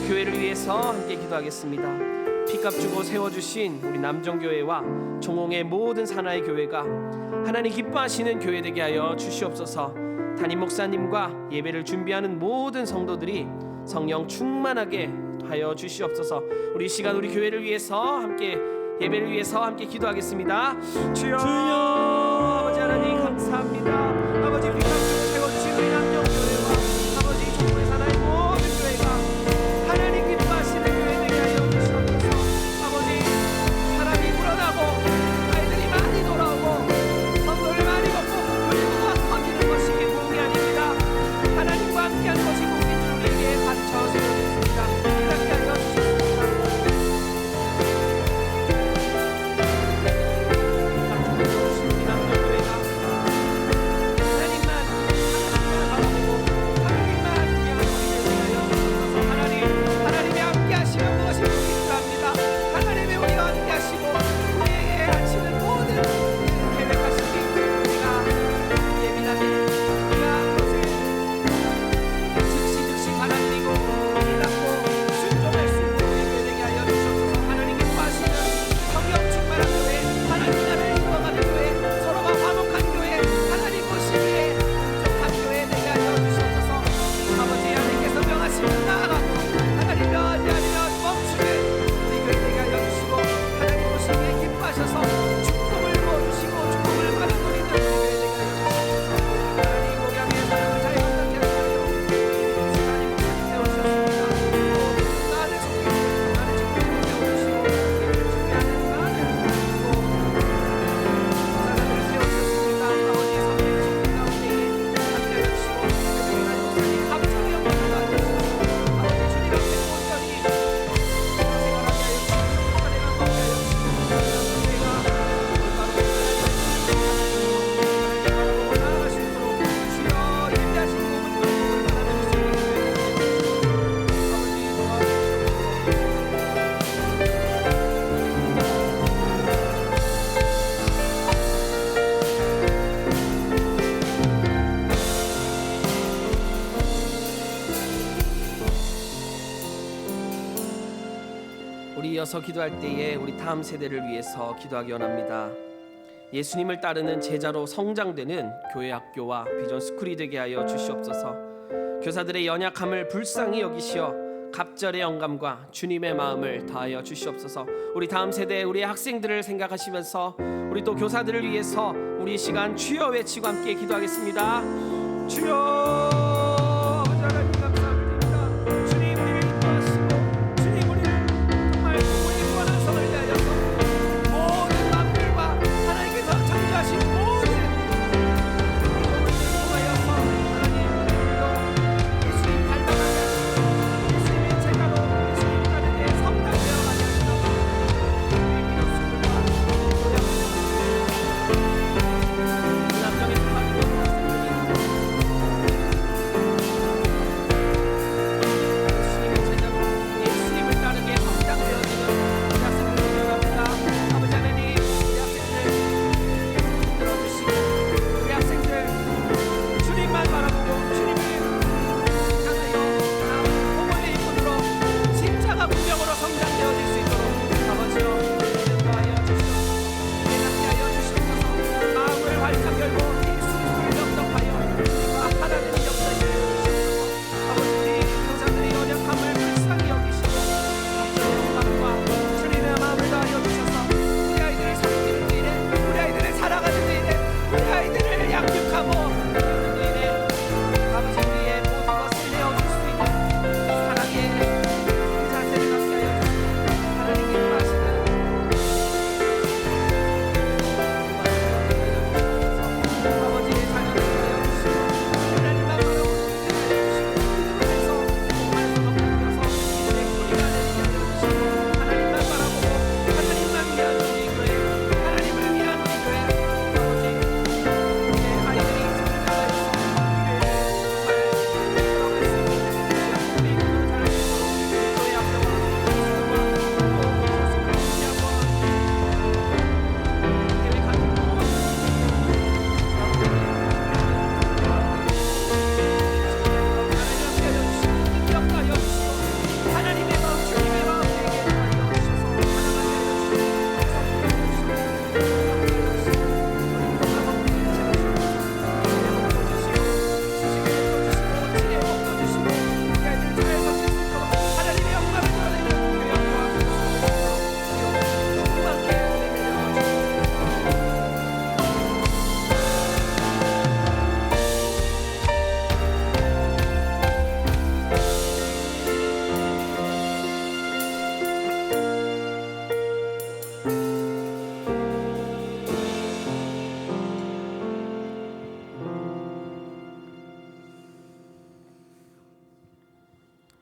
교회를 위해서 함께 기도하겠습니다. 피값 주고 세워주신 우리 남정교회와 종홍의 모든 산하의 교회가 하나님 기뻐하시는 교회 되게 하여 주시옵소서. 담임 목사님과 예배를 준비하는 모든 성도들이 성령 충만하게 하여 주시옵소서. 우리 이 시간 우리 교회를 위해서 함께 예배를 위해서 함께 기도하겠습니다. 주여, 아버지 하나님 감사합니다. 아버지 피값 주고 세워주신 우리 남정교회와 아버지 종홍의 산하의 모든 교회가 하나님 기뻐하시는 교회 되게 하여 주시옵소서. 아버지 사람이 불어나고 아이들이 많이 돌아오고 성도를 많이 먹고 물고가 터지는 것이 복이 아닙니다. 하나님과 함께하는 것이 복인 줄 우리에게 가르쳐 주셨습니다. 이렇게 하여 주셨습니다. 하나님의 함께 하시면 무엇이 복인지 압니다. 하나님의 우리와 함께 하시고 우리에게 하시는 모든 계획하신 우리가 예민하게 우리가 그것을 즉시 받아들이고 깨닫고 순종할 수 있는 우리 되게 하여 주셔서 하나님 기뻐하시는 성령 충만한 교회, 하나님 나라를 이루어가는 교회, 서로가 화목한 교회, 하나님 보시기에 족한 교회 되게 하여 주셔서 아버지 하나님께서 명하시면 나아가고 하나님 명하지 않으면 멈추는 우리 교회 되게 하여 주시고 하나님 보시기에 기뻐하셔서 축복을 부어주시고 축복을 받은 우리 교회 되게 하여 주셔서 하나님 목양의 사랑을 자유롭게 하시며 하나님 세우셨습니다. 나를 지키고 나를 지키고 세워주시고 준비하는 나를 지키고 사람을 세우셨습니다. 아버지 성령 지키는 가운데에 함께 해주시고 하나님 목사님 감사의 영광을 받으시고 아버지 주님 앞에 온전히 생활하게 하여 주시고 축복하게 하여 주시고 저희가 올바로 바라보고 나아가시도록 주여 인자하신 몸을 받아주실 수 있게 아버지 우리 이어서 기도할 때에 우리 다음 세대를 위해서 기도하기 원합니다. 예수님을 따르는 제자로 성장되는 교회 학교와 비전 스쿨이 되게 하여 주시옵소서. 교사들의 연약함을 불쌍히 여기시어 갑절의 영감과 주님의 마음을 다하여 주시옵소서. 우리 다음 세대 우리 학생들을 생각하시면서 우리 또 교사들을 위해서 우리 이 시간 주여 외치고 함께 기도하겠습니다. 주여 아버지 하나님 감사드립니다. 주님 우리를 기뻐하시고 주님 우리를 정말 우리 원한 성을 위하여서 모든 만물과 하나님께서 창조하신 모든 이름을 통하여서 하나님 우리도 예수님 닮아가게 하시고 예수님의 제자로 예수님 따르게 성장되어 가게 하시옵소서. 우리의 기도수들과 노력을 남정의 수많은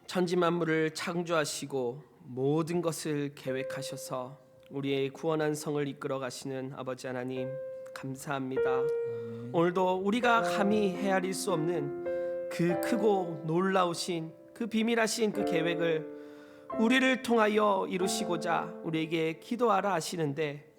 천지 만물을 창조하시고 모든 것을 계획하셔서 우리의 구원한 성을 이끌어 가시는 아버지 하나님 감사합니다. 오늘도 우리가 감히 헤아릴 수 없는 그 크고 놀라우신 그 비밀하신 그 계획을 우리를 통하여 이루시고자 우리에게 기도하라 하시는데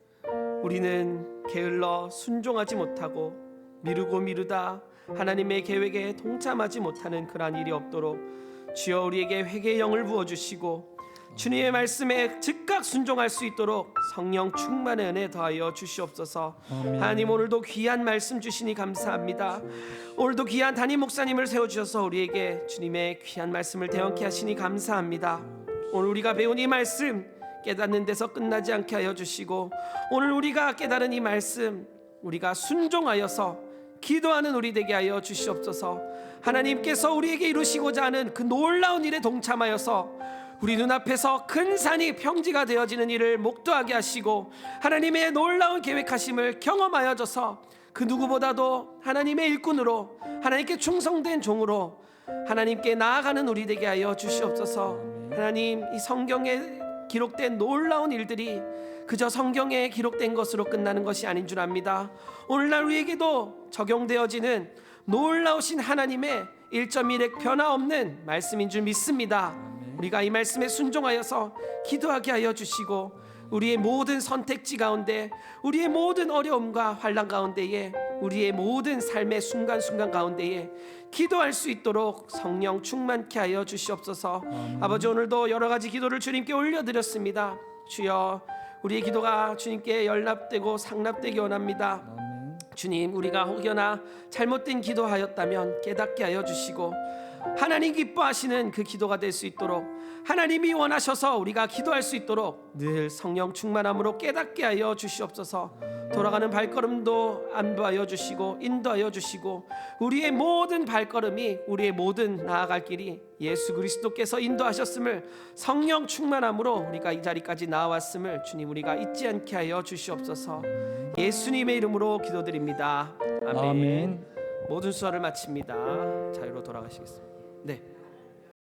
우리는 게을러 순종하지 못하고 미루다 하나님의 계획에 동참하지 못하는 그러한 일이 없도록 주여 우리에게 회개의 영을 부어주시고 주님의 말씀에 즉각 순종할 수 있도록 성령 충만의 은혜 더하여 주시옵소서. 하나님 오늘도 귀한 말씀 주시니 감사합니다. 오늘도 귀한 담임 목사님을 세워주셔서 우리에게 주님의 귀한 말씀을 대언케 하시니 감사합니다. 오늘 우리가 배운 이 말씀 깨닫는 데서 끝나지 않게 하여 주시고 오늘 우리가 깨달은 이 말씀 우리가 순종하여서 기도하는 우리 되게 하여 주시옵소서. 하나님께서 우리에게 이루시고자 하는 그 놀라운 일에 동참하여서 우리 눈앞에서 큰 산이 평지가 되어지는 일을 목도하게 하시고 하나님의 놀라운 계획하심을 경험하여져서 그 누구보다도 하나님의 일꾼으로 하나님께 충성된 종으로 하나님께 나아가는 우리 되게 하여 주시옵소서. 하나님 이 성경에 기록된 놀라운 일들이 그저 성경에 기록된 것으로 끝나는 것이 아닌 줄 압니다. 오늘날 우리에게도 적용되어지는 놀라우신 하나님의 1.1획 변화없는 말씀인 줄 믿습니다. 우리가 이 말씀에 순종하여서 기도하게 하여 주시고 우리의 모든 선택지 가운데 우리의 모든 어려움과 환난 가운데에 우리의 모든 삶의 순간순간 가운데에 기도할 수 있도록 성령 충만케 하여 주시옵소서. 아버지 오늘도 여러 가지 기도를 주님께 올려드렸습니다. 주여 우리의 기도가 주님께 연락되고 상납되기 원합니다. 주님 우리가 혹여나 잘못된 기도하였다면 깨닫게 하여 주시고 하나님 기뻐하시는 그 기도가 될 수 있도록 하나님이 원하셔서 우리가 기도할 수 있도록 늘 성령 충만함으로 깨닫게 하여 주시옵소서. 돌아가는 발걸음도 안도하여 주시고 인도하여 주시고 우리의 모든 발걸음이 우리의 모든 나아갈 길이 예수 그리스도께서 인도하셨음을 성령 충만함으로 우리가 이 자리까지 나왔음을 주님 우리가 잊지 않게 하여 주시옵소서. 예수님의 이름으로 기도드립니다. 아멘. 아멘. 모든 수화를 마칩니다. 자유로 돌아가시겠습니다. 네.